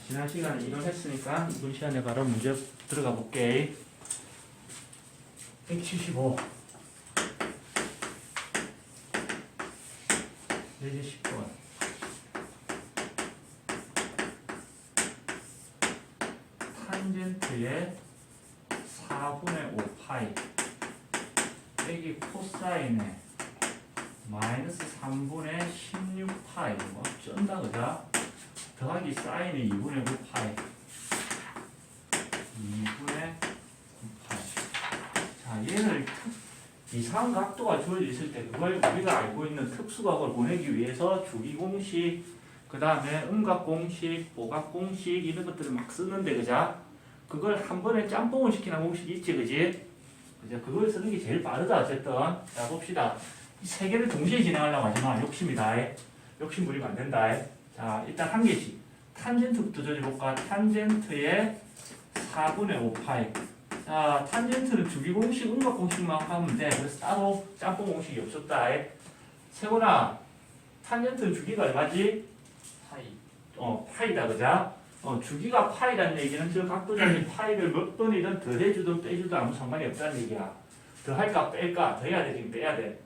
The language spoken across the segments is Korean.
지난 시간에 이걸 했으니까 이번 시간에 바로 문제 들어가 볼게. 175 예제 10번. 탄젠트의 4분의 5파이 빼기 코사인의 마이너스 3분의 16파이 뭐 쩐다 그자? 더하기 사인의 2분의 9파이 2분의 9파이. 자, 얘를 이상한 각도가 주어져 있을 때 그걸 우리가 알고 있는 특수각을 보내기 위해서 주기공식, 그 다음에 음각공식, 보각공식 이런 것들을 막 쓰는데 그자? 그걸 한 번에 짬뽕을 시키는 공식이 있지 그지? 그죠? 그걸 쓰는 게 제일 빠르다 어쨌든. 자 봅시다. 이 세 개를 동시에 진행하려고 하지 마. 욕심이다. 욕심 부리면 안 된다. 자 일단 한 개씩. 탄젠트부터 저지볼까? 탄젠트의 4분의 5파이. 자 탄젠트는 주기공식, 음각공식만 하면 돼. 그래서 따로 짬뽕 공식이 없었다. 세훈아, 탄젠트 주기가 얼마지? 파이. 파이다 그자? 주기가 파이라는 얘기는 저 각도자리 파이를 몇 번이든 더해주든 빼주든 아무 상관이 없다는 얘기야. 더할까 뺄까? 더해야 돼. 지금 빼야 돼.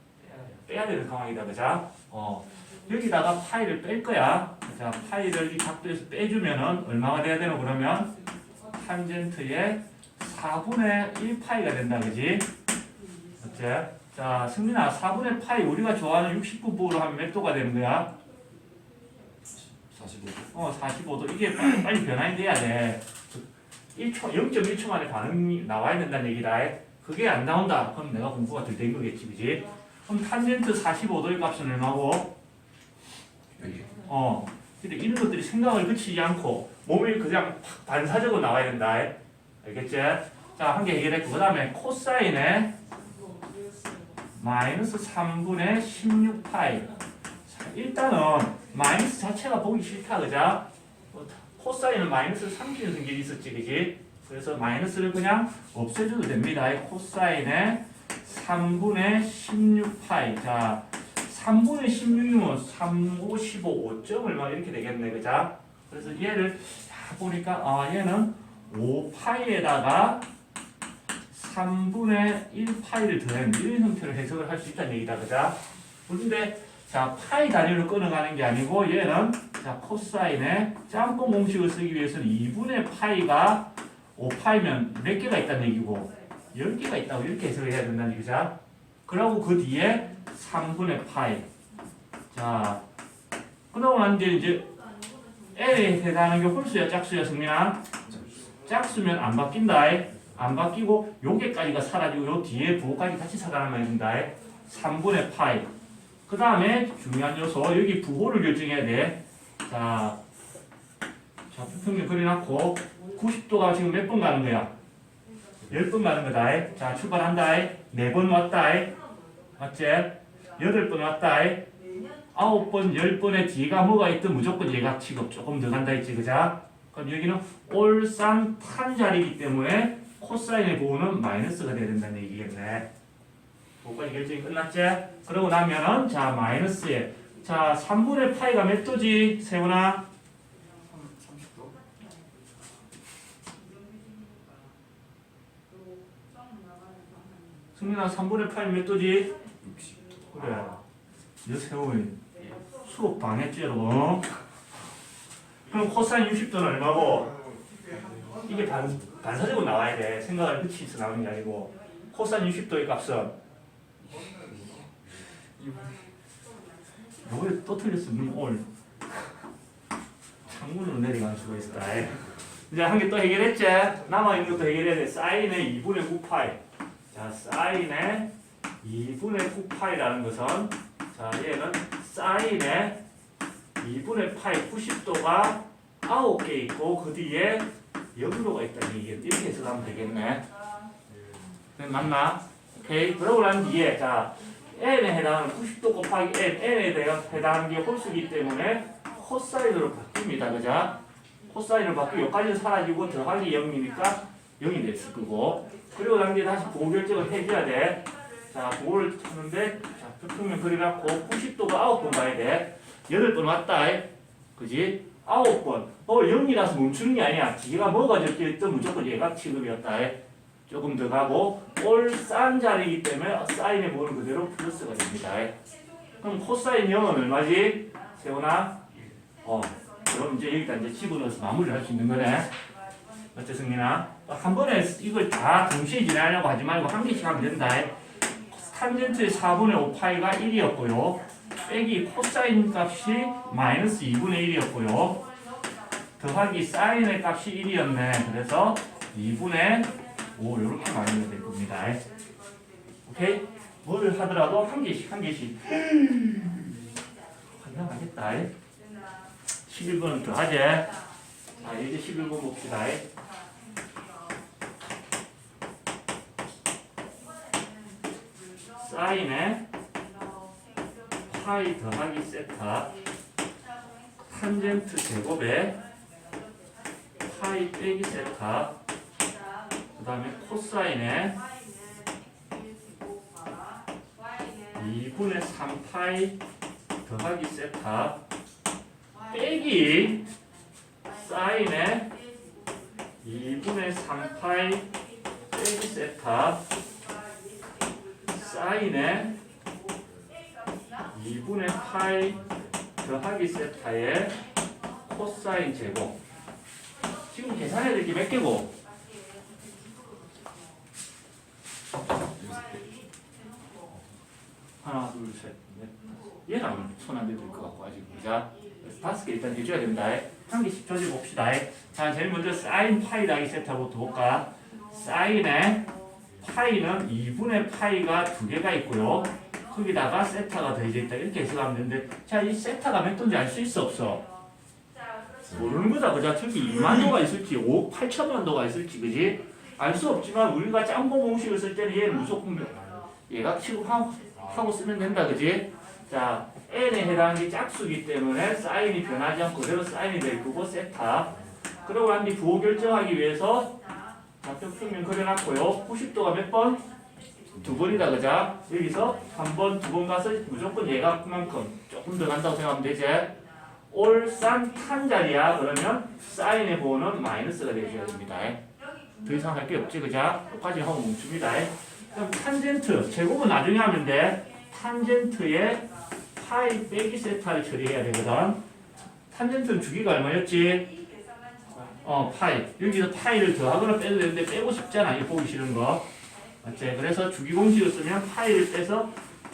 빼야 되는 상황이다 그자? 여기다가 파이를 뺄 거야. 자, 파이를 이 각도에서 빼주면은 얼마가 돼야 되노 그러면? 탄젠트의 4분의 1파이가 된다 그지? 어째? 자, 승민아 4분의 파이 우리가 좋아하는 69부로 하면 몇 도가 되는 거야? 45도. 45도. 이게 빨리 변환이 돼야 돼. 1초, 0.1초 만에 반응이 나와야 된다는 얘기다. 그게 안 나온다. 그럼 내가 공부가 덜 된 거겠지, 그지? 그럼 탄젠트 45도의 값은 얼마고? 근데 이런 것들이 생각을 그치지 않고 몸이 그냥 반사적으로 나와야 된다. 알겠지? 자, 한 개 해결했고, 그 다음에 코사인의 마이너스 3분의 16파이. 일단은 마이너스 자체가 보기 싫다 그자? 코사인은 마이너스 3기는 성질이 있었지 그지? 그래서 마이너스를 그냥 없애줘도 됩니다. 코사인의 3분의 16파이. 자 3분의 16이면 3, 5, 15, 5점 얼마 이렇게 되겠네 그자? 그래서 얘를 자 보니까 얘는 5파이에다가 3분의 1파이를 더한 이런 형태로 해석을 할 수 있다는 얘기다 그자? 그런데 자, 파이 단위로 끊어가는 게 아니고 얘는 자 코사인의 짬뽕 공식을 쓰기 위해서는 2분의 파이가 5파이면 몇 개가 있다는 얘기고 10개가 있다고 이렇게 해석을 해야 된다는 얘기죠. 그러고 그 뒤에 3분의 파이. 자, 그러고 난 뒤에 이제 L에 해당하는 게 홀수야 짝수야 승민아? 짝수면 안 바뀐다. 안 바뀌고 요게까지가 사라지고 요 뒤에 부호까지 같이 살아남아야 된다. 3분의 파이. 그 다음에 중요한 요소 여기 부호를 결정해야 돼. 자 평균 그려놨고 90도가 지금 몇 번 가는 거야? 10번 가는 거다. 자 출발한다. 4번 왔다. 맞지? 8번 왔다. 9번, 10번에 뒤가 뭐가 있든 무조건 얘가 지금 조금 더 간다 했지 그자? 그럼 여기는 올산 탄 자리이기 때문에 코사인의 부호는 마이너스가 돼야 된다는 얘기겠네. 거기까지 결정이 끝났지? 그러고 나면은 자 마이너스에 자 3분의 파이가 몇 도지? 세훈아? 30도. 승민아 3분의 파이 몇 도지? 60도. 그래 너 세훈이 수업 방했지 여러분? 그럼 코사인 60도는 얼마고? 이게 반사적으로 나와야 돼. 생각을 그치면서 나오는 게 아니고 코사인 60도의 값은 요게 또 틀렸으면 오늘 창문으로 내려갈 수가 있다. 이제 한 개 또 해결했지? 남아있는 것도 해결해야 돼. 사인의 2분의 9파이. 자, 사인의 2분의 9파이라는 것은 자, 얘는 사인의 2분의 파이 90도가 9개 있고 그 뒤에 0도가 있다는 얘기 이렇게 해석하면 되겠네. 맞나? 오케이. 그러고 난 뒤에 자 n에 해당하는 90도 곱하기 n에 해당하는 게 홀수이기 때문에 코사인으로 바뀝니다. 그죠? 코사인으로 바뀌고 여기까지는 사라지고 더하기 0이니까 0이 됐을 거고 그리고 난 뒤에 다시 부호 결정을 해줘야 돼. 자 부호를 찾는데 자 평면 그려놨고 90도가 9번 가야 돼. 8번 왔다. 그지? 9번. 0이라서 멈추는 게 아니야. 기계가 뭐가 적혀있든 무조건 예각 취급이었다. 조금 더 가고 올 싼 자리이기 때문에 사인의 부분은 그대로 플러스가 됩니다. 그럼 코사인 0은 얼마지? 세훈아? 그럼 이제 여기다 이제 집어넣어서 마무리를 할 수 있는 거네. 어때 승민아? 한 번에 이걸 다 동시에 진행하려고 하지 말고 한 개씩 하면 된다. 탄젠트의 4분의 5파이가 1이었고요. 빼기 코사인 값이 마이너스 2분의 1이었고요. 더하기 사인의 값이 1이었네. 그래서 2분의 5 이렇게 마련이 될 겁니다. 오케이? 뭘 하더라도 한 개씩 환장하겠다. 11번은 더 하지. 자, 이제 11번 봅시다. 사인에 파이 더하기 세타 탄젠트 제곱에 파이 빼기 세타 그 다음에 코사인에 2분의 3파이 더하기 세타 빼기 사인에 2분의 3파이 빼기 세타 사인에 2분의 파이 더하기 세타의 코사인 제곱. 지금 계산해야 될 게 몇 개고? 하나, 둘, 셋, 넷, 다섯. 얘랑 손 안 대도 될 것 같고 아직 그자. 5개 일단 해줘야 된다. 한 개씩 조져 봅시다. 자, 제일 먼저 사인 파이 더하기 세타부터 볼까? 사인에 파이는 2분의 파이가 2개가 있고요. 거기다가 세타가 더해져 있다. 이렇게 해석하면 되는데, 자, 이 세타가 몇 도인지 알 수 있어 없어? 모르는 거다. 그자 저기 2만 도가 있을지 5억 8천만 도가 있을지 그지? 알 수 없지만 우리가 짬뽕 공식을 쓸 때는 얘는 무조건 얘가 취급하고 쓰면 된다. 그지? 자, n에 해당하는 게 짝수이기 때문에 사인이 변하지 않고 그대로 사인이 될 거고 세타. 그러고 난 뒤 부호 결정하기 위해서 좌표 평면 그려놨고요. 90도가 몇 번? 2번이다. 그자? 여기서 한 번, 2번 가서 무조건 예각만큼 조금 더 간다고 생각하면 되지? 올산 탄 자리야. 그러면 사인의 부호는 마이너스가 되셔야 됩니다. 더 이상 할 게 없지. 그자? 여기까지 하고 멈춥니다. 그럼 탄젠트 제곱은 나중에 하면 돼. 탄젠트에 파이 빼기 세타를 처리해야 되거든. 탄젠트는 주기가 얼마였지? 파이. 여기서 파이를 더하거나 빼도 되는데 빼고 싶잖아. 이거 보기 싫은 거. 맞지? 그래서 주기 공식을 쓰면 파이를 빼서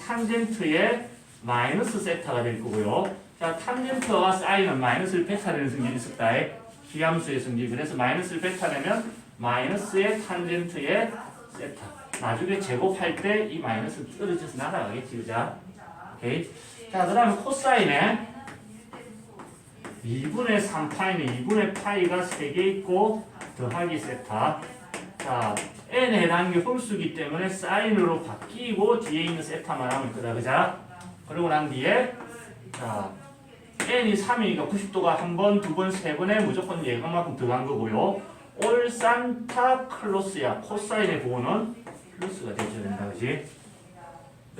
탄젠트에 마이너스 세타가 될 거고요. 자, 탄젠트와 사인은 마이너스를 베타내는 성질이 있었다. 기함수의 성질. 그래서 마이너스를 베타내면 마이너스의 탄젠트의 세타. 나중에 제곱할 때 이 마이너스 떨어져서 날아가겠지. 그자? 오케이. 자, 그 다음에 코사인에 2분의 3파이는 2분의 파이가 3개 있고 더하기 세타. 자, n에 해당하는 게 홀수기 때문에 사인으로 바뀌고 뒤에 있는 세타만 하면 거다. 그자? 그러고 난 뒤에 자, n이 3이니까 90도가 한 번, 두 번, 세 번에 무조건 예각만큼 들어간 거고요. 올 산타 클로스야. 코사인의 부호는 플러스가 되셔야 된다. 그지?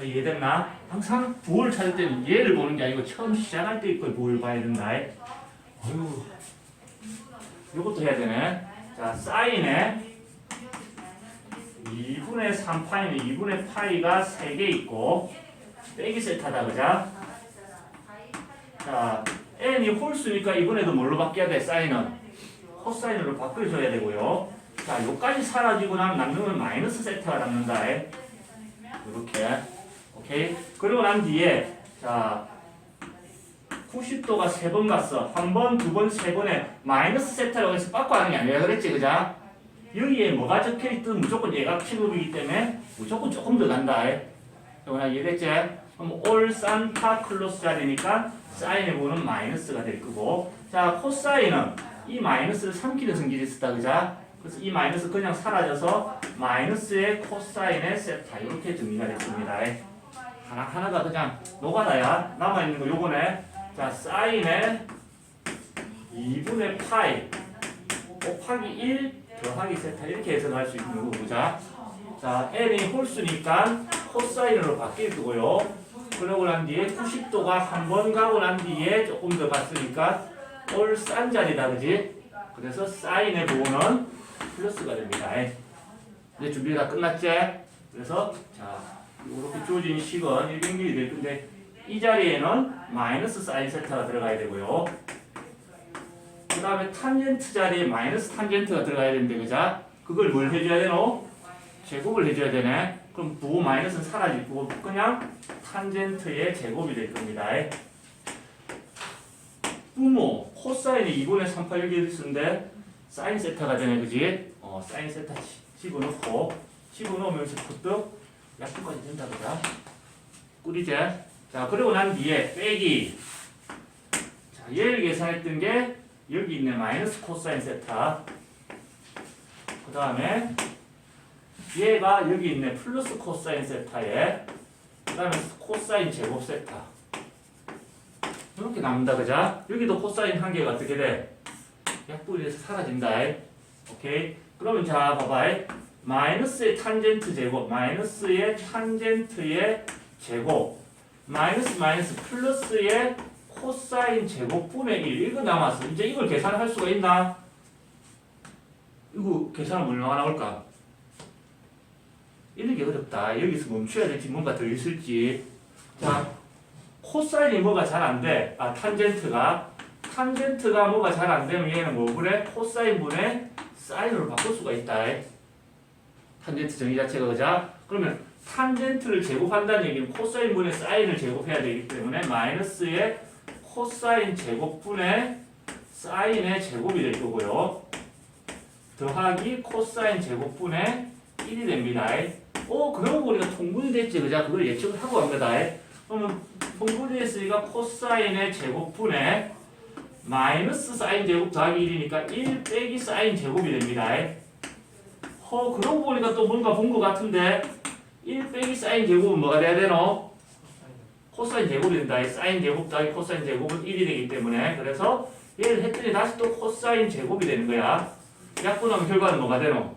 이해됐나? 항상 부호를 찾을 때는 얘를 보는 게 아니고 처음 시작할 때 걸 부호를 봐야 된다. 어휴, 이것도 해야 되네. 자, 사인에 2분의 3파이는 2분의 파이가 3개 있고 빼기 세타다. 그자? 자, n이 홀수니까 이번에도 뭘로 바뀌어야 돼? 사인은 코사인으로 바꿔줘야 되고요. 자, 요까지 사라지고 나면 남는 건 마이너스 세타가 남는다. 이렇게. 오케이? 그리고 난 뒤에 자 90도가 3번 갔어. 한 번, 두 번, 세 번에 마이너스 세타라고 해서 바꿔 하는 게 아니라 그랬지. 그자? 여기에 뭐가 적혀있든 무조건 예각 취급이기 때문에 무조건 조금 더 간다. 그러나 이해됐지? 그럼 올 산타 클로스 자리니까 사인의 부호는 마이너스가 될 거고, 자, 코사인은 이 마이너스를 삼키는 성질이 있었다. 그자? 그래서 이 마이너스 그냥 사라져서 마이너스의 코사인의 세타 이렇게 정리가 됐습니다. 하나가 그냥 노가다야. 남아있는 거 요거네. 자, 사인의 2분의 파이 곱하기 1 더하기 세타 이렇게 해석할 수 있는 거 보자. 자, n이 홀수니까 코사인으로 바뀔 거고요. 그러고 난 뒤에 90도가 한 번 가고 난 뒤에 조금 더 갔으니까 올 싼 자리다, 그지? 그래서 사인의 부호는 플러스가 됩니다. 이제 준비가 다 끝났지? 그래서 자 이렇게 주어진 식은 일병렬이 될 건데 이 자리에는 마이너스 사인 세타가 들어가야 되고요. 그 다음에 탄젠트 자리에 마이너스 탄젠트가 들어가야 되는데 그자? 그걸 뭘 해줘야 되노? 제곱을 해줘야 되네. 그럼 부호 마이너스는 사라지고 그냥 탄젠트의 제곱이 될 겁니다. 부모 코사인이 2분의 3, 8 여기 있는데 사인 세타가 되네, 그지? 사인 세타 집어넣으면서 그것도 약분까지 된다, 그자? 꿀이지? 자, 그리고 난 뒤에 빼기. 자, 얘를 계산했던 게 여기 있네, 마이너스 코사인 세타. 그 다음에 얘가 여기 있네, 플러스 코사인 세타에 그 다음에 코사인 제곱 세타. 이렇게 남는다, 그자? 여기도 코사인 한 개가 어떻게 돼? 약분이 돼서 사라진다. 오케이? 그러면 자, 봐봐. 마이너스의 탄젠트 제곱, 마이너스의 탄젠트의 제곱, 마이너스 플러스의 코사인 제곱분의 1. 이거 남았어. 이제 이걸 계산할 수가 있나? 이거 계산하면 얼마나 나올까? 이런 게 어렵다. 여기서 멈춰야 될지 뭔가 더 있을지. 자, 코사인이 뭐가 잘 안 돼. 탄젠트가 뭐가 잘 안 되면 얘는 뭐 그래? 코사인분의 사인으로 바꿀 수가 있다. 탄젠트 정의 자체가 그자? 그러면 탄젠트를 제곱한다는 얘기는 코사인분의 사인을 제곱해야 되기 때문에 마이너스의 코사인 제곱분의 사인의 제곱이 될 거고요. 더하기 코사인 제곱분의 1이 됩니다. 그러고 보니까 통분이 됐지, 그자? 그걸 예측을 하고 갑니다. 그러면 통분이 됐으니까 코사인의 제곱분의 마이너스 사인 제곱 더하기 1이니까 1 빼기 사인 제곱이 됩니다. 그러고 보니까 또 뭔가 본 것 같은데 1 빼기 사인 제곱은 뭐가 돼야 되노? 코사인 제곱이 된다. 사인 제곱 더하기 코사인 제곱은 1이 되기 때문에 그래서 얘를 했더니 다시 또 코사인 제곱이 되는 거야. 약분하면 결과는 뭐가 되노?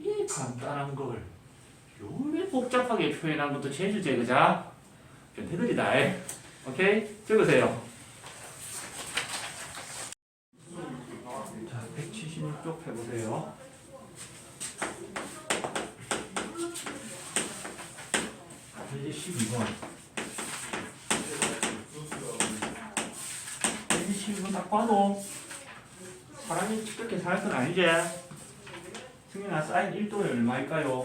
이 간단한 걸 요래 복잡하게 표현한 것도 제주제, 그자? 변태들이다. 오케이? 적으세요. 자, 176쪽 해보세요. 이제 12번. 12번 딱 봐도 사람이 그렇게 살 건 아니지? 승민아, 사인 1도에 얼마일까요?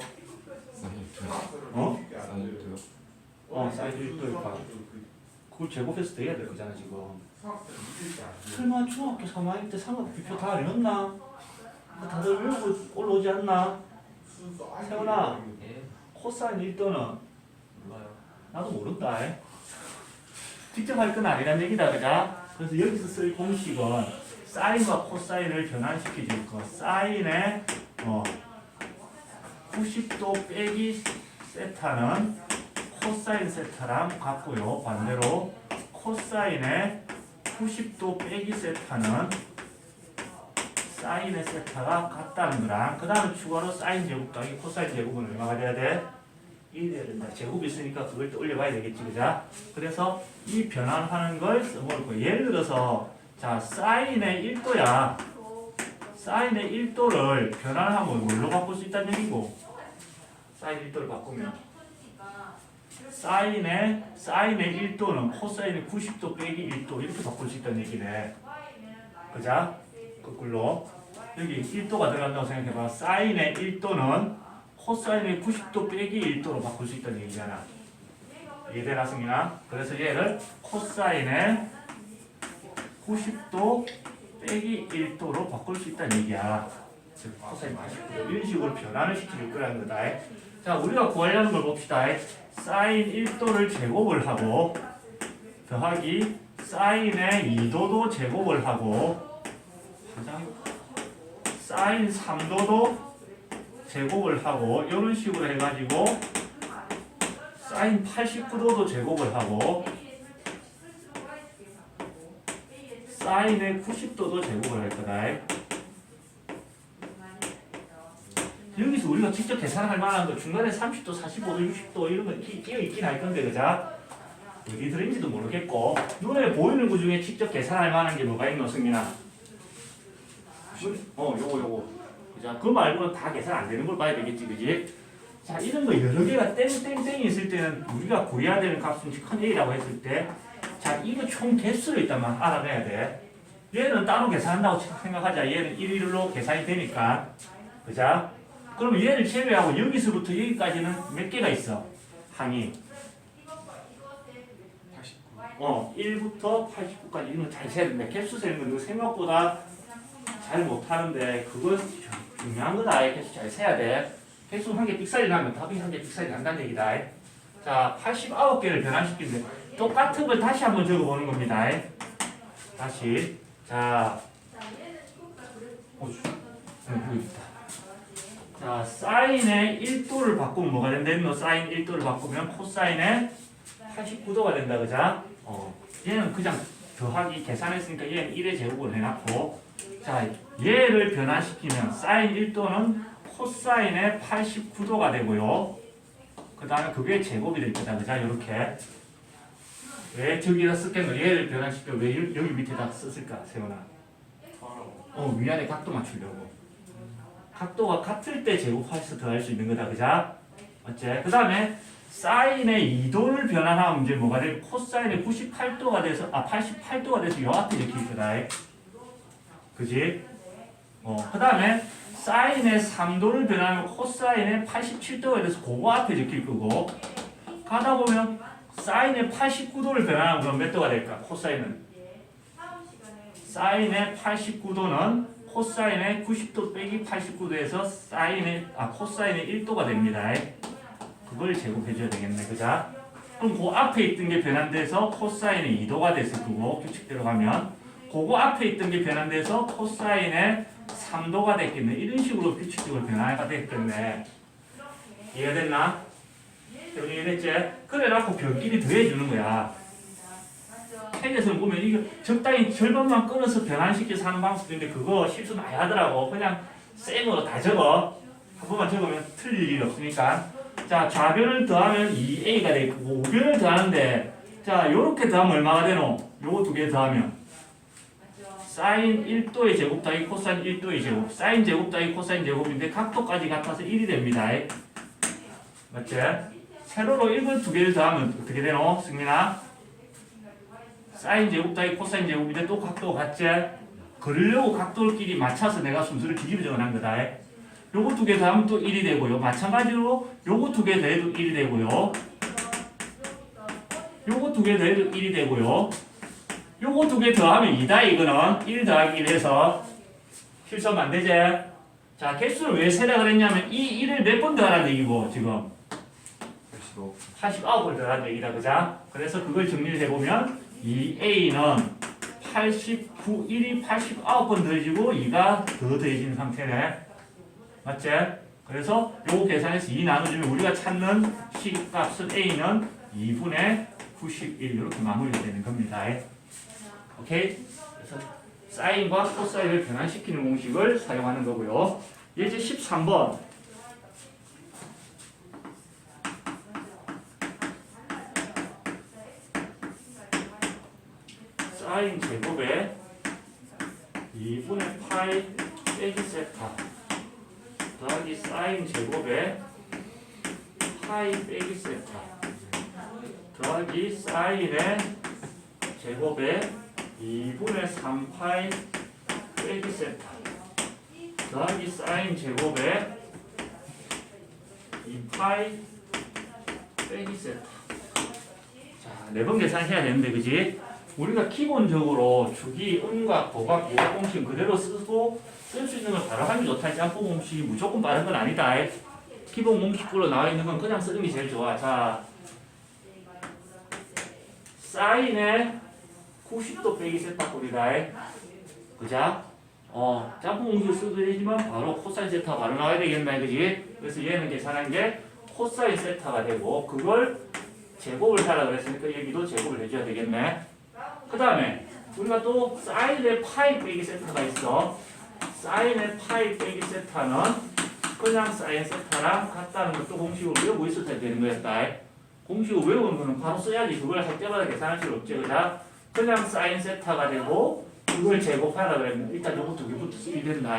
사인 1도일까? 그걸 제곱해서 돼야 될 거잖아, 지금. 설마 중학교 3학년 때 삼각비표 다 외웠나? 다들 외우고 올라오지 않나? 세훈아, 코사인 1도는? 나도 모른다. 직접 할 건 아니란 얘기다, 그자? 그래서 여기서 쓸 공식은 사인과 코사인을 변환시켜 줄 거. 사인의 90도 빼기 세타는 코사인 세타랑 같고요. 반대로 코사인의 90도 빼기 세타는 사인의 세타가 같다는 거랑 그 다음에 추가로 사인 제곱 더하기 코사인 제곱은 얼마가 돼야 돼? 1이 돼야 된다. 제곱이 있으니까 그걸 또 올려봐야 되겠지, 그자? 그래서 이 변환하는 걸 써볼 거예요. 예를 들어서 자, 사인의 1도야. 사인의 1도를 변환하면 뭘로 바꿀 수 있다는 얘기고 사인 1도를 바꾸면 사인의 1도는 코사인의 90도 빼기 1도 이렇게 바꿀 수 있다는 얘기네. 그자? 거꾸로 여기 1도가 들어간다고 생각해봐. 사인의 1도는 코사인의 90도 빼기 1도로 바꿀 수 있다는 얘기잖아. 이해되나, 승민아? 그래서 얘를 코사인의 90도 빼기 1도로 바꿀 수 있다는 얘기야. 즉 코사인 90도 이런 식으로 변환을 시켜줄 거라는 거다. 자, 우리가 구하려는 걸 봅시다. 사인 1도를 제곱을 하고 더하기 사인의 2도도 제곱을 하고 사인 3도도 제곱을 하고 이런 식으로 해가지고 사인 89도도 제곱을 하고 사인의 90도도 제곱을 할 거다. 여기서 우리가 직접 계산할 만한 거 중간에 30도, 45도, 60도 이런 거 끼어 있긴 할 건데, 그자? 어디 들어있는지도 모르겠고 눈에 보이는 것 중에 직접 계산할 만한 게 뭐가 있노 승민아? 요거 자, 그거 말고는 다 계산 안 되는 걸 봐야 되겠지 그지? 자 이런 거 여러 개가 땡땡땡이 있을 때는 우리가 구해야 되는 값은 큰 A라고 했을 때 자 이거 총 개수를 일단만 알아내야 돼. 얘는 따로 계산한다고 생각하자. 얘는 1일로 계산이 되니까 그자? 그럼 얘를 제외하고 여기서부터 여기까지는 몇 개가 있어? 항이 89. 1부터 89까지 이런 거 잘 세야 된다. 개수 세는 건 너 생각보다 잘 못하는데 그건 중요한 거다. 개수 잘 세야 돼. 개수 한 개 삑사리 나면 답이 한 개 삑사리 난다는 얘기다. 자, 89개를 변환시키는데 똑같은 걸 다시 한번 적어보는 겁니다. 다시 자, 여기 있다. 자, 사인의 1도를 바꾸면 뭐가 된다노? 사인 1도를 바꾸면 코사인의 89도가 된다, 그자? 얘는 그냥 더하기 계산했으니까 얘는 1의 제곱을 해놨고, 자, 얘를 변환시키면 사인 1도는 코사인의 89도가 되고요. 그 다음에 그게 제곱이 될 거다, 그자? 요렇게. 왜 저기다 썼겠노? 얘를 변환시켜 왜 여기 밑에다 썼을까, 세훈아? 위아래 각도 맞추려고. 각도가 같을 때 제곱해서 더할 수 있는 거다, 그자? 맞지? 그 다음에 사인의 2도를 변환하면 이제 뭐가 되고 코사인의 98도가 돼서 88도가 돼서 요 앞에 적힐 거다. 그지? 그 다음에 사인의 3도를 변환하면 코사인의 87도가 돼서 그거 앞에 적힐 거고 가다 보면 사인의 89도를 변환하면 그럼 몇 도가 될까? 코사인은 사인의 89도는 코사인의 90도 빼기 89도에서 코사인의 1도가 됩니다. 그걸 제곱해줘야 되겠네, 그자? 그럼 그 앞에 있던 게 변환돼서 코사인의 2도가 됐을 거고 규칙대로 가면 그거 앞에 있던 게 변환돼서 코사인의 3도가 됐겠네. 이런 식으로 규칙적으로 변화가 됐겠네. 이해가 됐나? 이해됐지? 그래갖고 별끼리 더해주는 거야. 책에서 보면 이거 적당히 절반만 끊어서 변환시켜서 하는 방법도 있는데 그거 실수 많이 하더라고. 그냥 생으로 다 적어. 한 번만 적으면 틀릴 일이 없으니까. 자, 좌변을 더하면 2a가 되고 우변을 더하는데 자, 요렇게 더하면 얼마가 되노? 요거 두 개 더하면 사인 1도의 제곱 더하기 코사인 1도의 제곱 사인 제곱 더하기 코사인 제곱인데 각도까지 같아서 1이 됩니다. 맞지? 세로로 1번 두 개를 더하면 어떻게 되노? 승민아? 사인 제곱 더하기 코사인 제곱인데 또 각도가 같지? 그러려고 각도끼리 맞춰서 내가 순서를 뒤집어 적어놓은 거다. 요거 두 개 더하면 또 1이 되고요. 마찬가지로 요거 두 개 더해도 1이 되고요. 요거 두 개 더해도 1이 되고요. 요거 두 개 더하면 2다 이거는 1 더하기 1해서 실수하면 안 되지? 자, 개수를 왜 세라 그랬냐면 이 1을 몇 번 더하라는 얘기고 지금 89을 더하라는 얘기다, 그자? 그래서 그걸 정리를 해보면 2a는 1이 89번 더해지고 2가 더 더해지는 상태네. 맞지? 그래서 요거 계산해서 2 나눠주면 우리가 찾는 식값은 a는 2분의 91 이렇게 마무리가 되는 겁니다. 오케이? 그래서 사인과 코사인을 변환시키는 공식을 사용하는 거고요. 예제 13번. 사인 제곱에 2분의 파이 빼기 세타 더하기 사인 제곱에 파이 빼기 세타 더하기 사인의 제곱에 2분의 3파이 빼기 세타 더하기 사인 제곱에 2파이 빼기 세타. 자, 4번 계산해야 되는데 그지? 우리가 기본적으로 주기, 음각, 도각, 요각 공식 그대로 쓰고 쓸 수 있는 걸 바로 하면 좋다. 짬뽕 공식이 무조건 빠른 건 아니다. 기본 공식으로 나와 있는 건 그냥 쓰는 게 제일 좋아. 자, 사인의 90도 빼기 세타 꼴이다. 그자? 짬뽕 공식 써도 되지만 바로 코사인 세타 바로 나와야 되겠네. 그지? 그래서 얘는 계산한 게 코사인 세타가 되고 그걸 제곱을 하라 그랬으니까 여기도 제곱을 해줘야 되겠네. 그 다음에 우리가 또 사인의 파이 빼기 세타가 있어. 사인의 파이 빼기 세타는 그냥 사인 세타랑 같다는 것도 공식으로 외우고 있어야 되는 거였다. 공식을 외우는 거는 바로 써야지. 그걸 할 때마다 계산할 필요 없지. 그냥 사인 세타가 되고 그걸 제곱하라 그랬는데 일단 요거 두 개부터 쓰게 된다.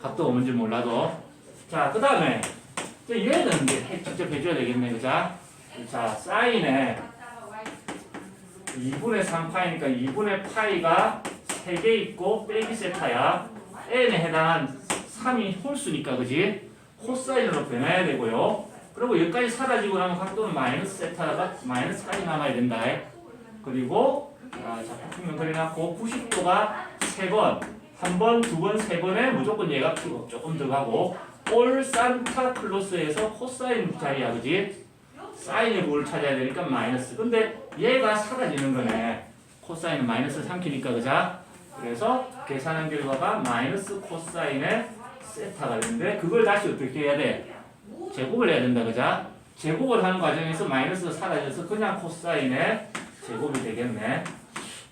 값도가 뭔지 몰라도. 자, 그 다음에 얘는 이제 직접 해줘야 되겠네. 그자? 자, 사인에 2분의 3파이니까 2분의 파이가 3개 있고 빼기 세타야. n에 해당한 3이 홀수니까 그지? 코사인으로 변해야 되고요. 그리고 여기까지 사라지고 나면 각도는 마이너스 세타가 마이너스까지 남아야 된다. 그리고 좌표평면 그려놨고 90도가 3번, 1번, 2번, 3번에 무조건 얘가 조금 들어가고 올 산타클로스에서 코사인 자리야 그지? 사인의 부를 찾아야 되니까 마이너스. 근데 얘가 사라지는 거네. 코사인은 마이너스 3키니까 그자? 그래서 계산한 결과가 마이너스 코사인의 세타가 되는데 그걸 다시 어떻게 해야 돼? 제곱을 해야 된다 그자? 제곱을 하는 과정에서 마이너스가 사라져서 그냥 코사인의 제곱이 되겠네.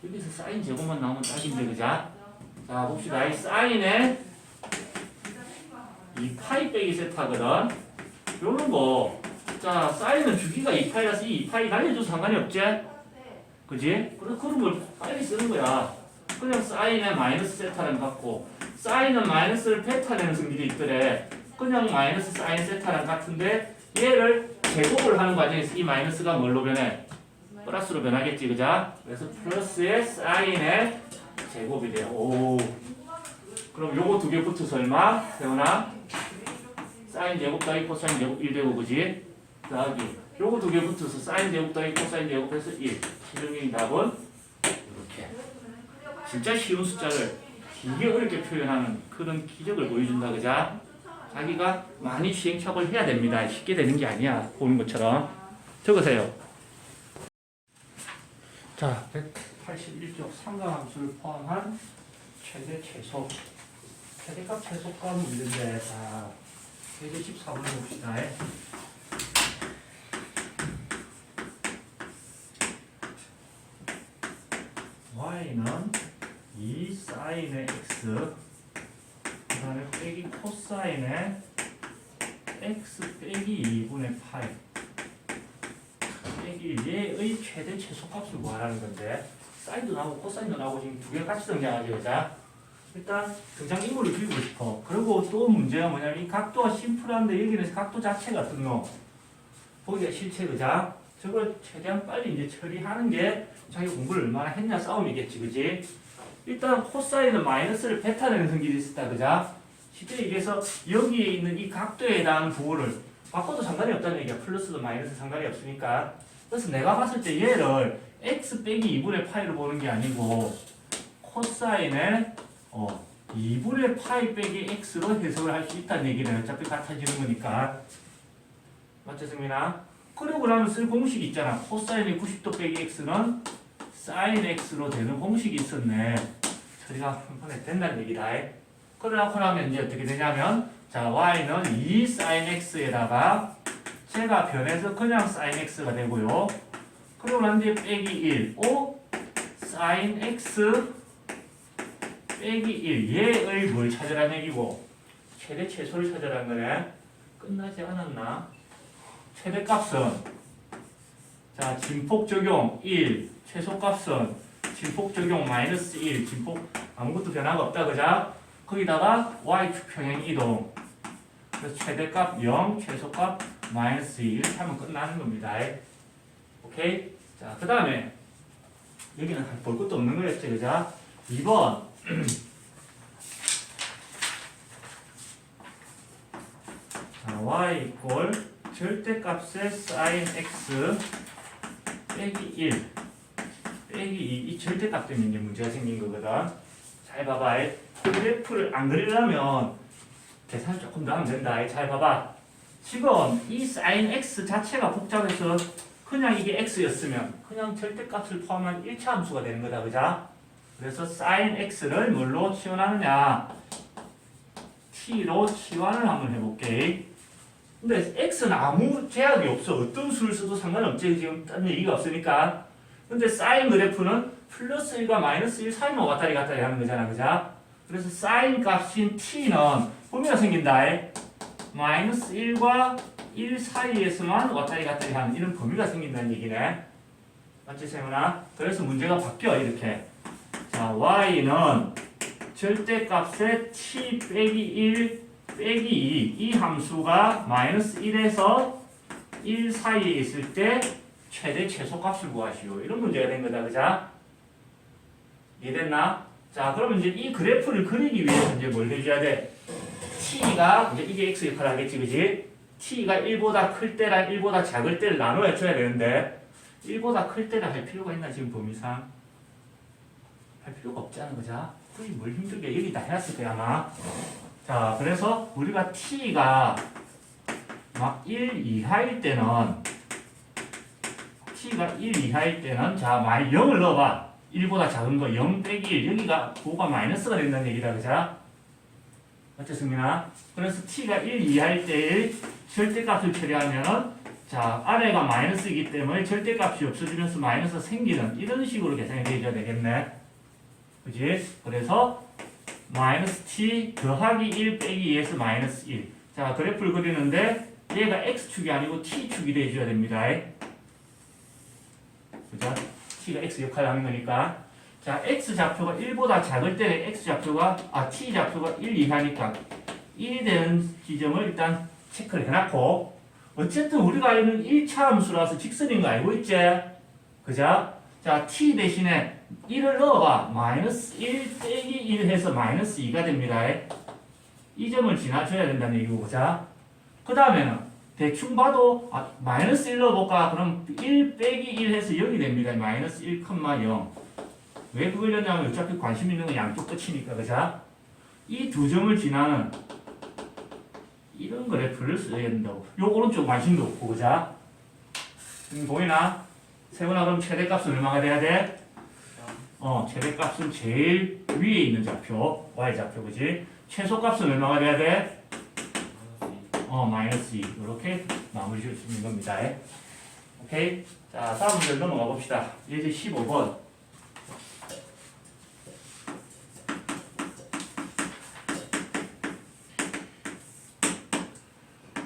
여기서 사인 제곱만 나오면 딱인데 그자? 자 봅시다. 이 사인의 2파이 빼기 세타거든. 요런 거. 자 사인은 주기가 2파이라서 이 2파이 날려줘도 상관이 없지? 그지? 그런 걸 빨리 쓰는 거야. 그냥 사인의 마이너스 세타랑 같고 사인은 마이너스를 베타내는 성질이 있더래. 그냥 마이너스 사인 세타랑 같은데 얘를 제곱을 하는 과정에서 이 마이너스가 뭘로 변해? 플러스로 변하겠지 그자? 그래서 플러스의 사인의 제곱이 돼요. 오. 그럼 요거 두 개 붙어서 얼마? 세훈아? 사인 제곱 더하기 코사인 제곱 1 되고 그지? 더하기 요거 두 개 붙어서 사인 제곱 더하기 코사인 제곱해서 1. 실용적인 답은 이렇게. 진짜 쉬운 숫자를 되게 어렵게 표현하는 그런 기적을 보여준다 그자? 자기가 많이 시행착오를 해야 됩니다. 쉽게 되는 게 아니야. 보는 것처럼. 적으세요. 자, 181쪽 삼각함수를 포함한 최대 최소. 최대값 최소값 문제인데, 자, 최대 14번을 봅시다. y는 2 사인의 x 그 다음에 빼기 코사인의 x 빼기 2분의 파이 빼기 얘의 최대 최소값을 구하라는 건데 사인도 나오고 코사인도 나오고 지금 두 개 같이 등장하죠. 그자? 일단 등장인물을 그리고 싶어. 그리고 또 문제가 뭐냐면 이 각도가 심플한데 여기는 각도 자체가 어떤 거 보기가 싫지. 그자? 저걸 최대한 빨리 이제 처리하는 게 자기 공부를 얼마나 했냐 싸움이겠지. 그지? 일단 코사인은 마이너스를 베타내는 성질이 있었다. 그자? 실제 얘기해서 여기에 있는 이 각도에 해당하는 부호를 바꿔도 상관이 없다는 얘기야. 플러스도 마이너스 상관이 없으니까. 그래서 내가 봤을 때 얘를 x 빼기 2분의 파이로 보는 게 아니고 코사인의 2분의 파이 빼기 x로 해석을 할 수 있다는 얘기는 어차피 같아지는 거니까. 맞죠, 승민아? 그러고 나면 쓸 공식이 있잖아. 코사인의 90도 빼기 x는 사인 x로 되는 공식이 있었네. 처리가 한 번에 된다는 얘기다. 그러고 나면 이제 어떻게 되냐면 자 y는 2 사인 x에다가 제가 변해서 그냥 사인 x가 되고요. 그러고 난 뒤에 빼기 1 5 사인 x 빼기 1 얘의 뭘 찾으라는 얘기고 최대 최소를 찾으라는 거네. 끝나지 않았나? 최대값은 자 진폭 적용 1 최소값은 진폭 적용 마이너스 1 진폭 아무것도 변화가 없다 그자? 거기다가 y축 평행 이동 그래서 최대값 0 최소값 마이너스 1 이렇게 하면 끝나는 겁니다. 오케이? 자 그 다음에 여기는 볼 것도 없는 거였지 그자? 2번 자, y 이꼴 절대값의 sin x 빼기 1 빼기 2 이 절대값 때문에 이제 문제가 생긴 거거든. 잘 봐봐. 그래프를 안 그리려면 계산을 조금 더 하면 된다. 잘 봐봐. 지금 이 sin x 자체가 복잡해서 그냥 이게 x였으면 그냥 절대값을 포함한 1차 함수가 되는 거다. 그자? 그래서 sin x를 뭘로 치환하느냐? t로 치환을 한번 해볼게. 근데 x는 아무 제약이 없어. 어떤 수를 써도 상관없지. 지금 딴 얘기가 없으니까. 근데 사인 그래프는 플러스 1과 마이너스 1 사이만 왔다리 갔다리 하는 거잖아. 그자? 그래서 사인 값인 t는 범위가 생긴다. 마이너스 1과 1 사이에서만 왔다리 갔다리 하는 이런 범위가 생긴다는 얘기네. 맞지, 세훈아? 그래서 문제가 바뀌어, 이렇게. 자, y는 절대값의 t 빼기 1 빼기 2, 이 함수가 마이너스 1에서 1 사이에 있을 때 최대 최소값을 구하시오. 이런 문제가 된 거다, 그자? 이해됐나? 자, 그러면 이제 이 그래프를 그리기 위해서 이제 뭘 해줘야 돼? t가, 이제 이게 x 역할을 하겠지, 그지? t가 1보다 클 때랑 1보다 작을 때를 나눠야 줘야 되는데, 1보다 클 때를 할 필요가 있나, 지금 범위상? 할 필요가 없잖아, 그자? 거의 뭘 힘들게 여기 다 해놨을 거야, 아마. 자, 그래서 우리가 t가 막 1 이하일 때는, t가 1 이하일 때는, 자, 만약 0을 넣어봐. 1보다 작은 거 0 빼기 1. 여기가 5가 마이너스가 된다는 얘기다, 그자? 맞죠, 승민아? 그래서 t가 1 이하일 때 절대값을 처리하면은, 자, 아래가 마이너스이기 때문에 절대값이 없어지면서 마이너스가 생기는 이런 식으로 계산이 되어야 되겠네. 그지? 그래서 마이너스 t 더하기 1 빼기 2에서 마이너스 1. 자, 그래프를 그리는데 얘가 x축이 아니고 t축이 되어줘야 됩니다. 그죠? t가 x 역할을 하는 거니까. 자, x좌표가 1보다 작을 때 x좌표가, t좌표가 1 이하니까 1이 되는 지점을 일단 체크를 해놨고, 어쨌든 우리가 알는 1차 함수라서 직선인 거 알고 있지? 그죠? 자, t 대신에 1을 넣어봐. 마이너스 1 빼기 1 해서 마이너스 2가 됩니다. 이 점을 지나줘야 된다는 얘기고, 자. 그 다음에는 대충 봐도, 마이너스 1 넣어볼까? 그럼 1 빼기 1 해서 0이 됩니다. 마이너스 1,0. 왜 그걸 넣냐면 어차피 관심 있는 건 양쪽 끝이니까, 그자? 이 두 점을 지나는 이런 그래프를 써야 된다고. 요거는 좀 관심도 없고, 그자? 보이나? 세훈아, 그럼 최대값은 얼마가 돼야 돼? 최대값은 제일 위에 있는 좌표, y좌표, 그지? 최소값은 얼마가 돼야 돼? 마이너스 2. 이렇게 마무리 지을 수 있는 겁니다. 오케이? 자, 다음 문제 넘어가 봅시다. 예제 15번.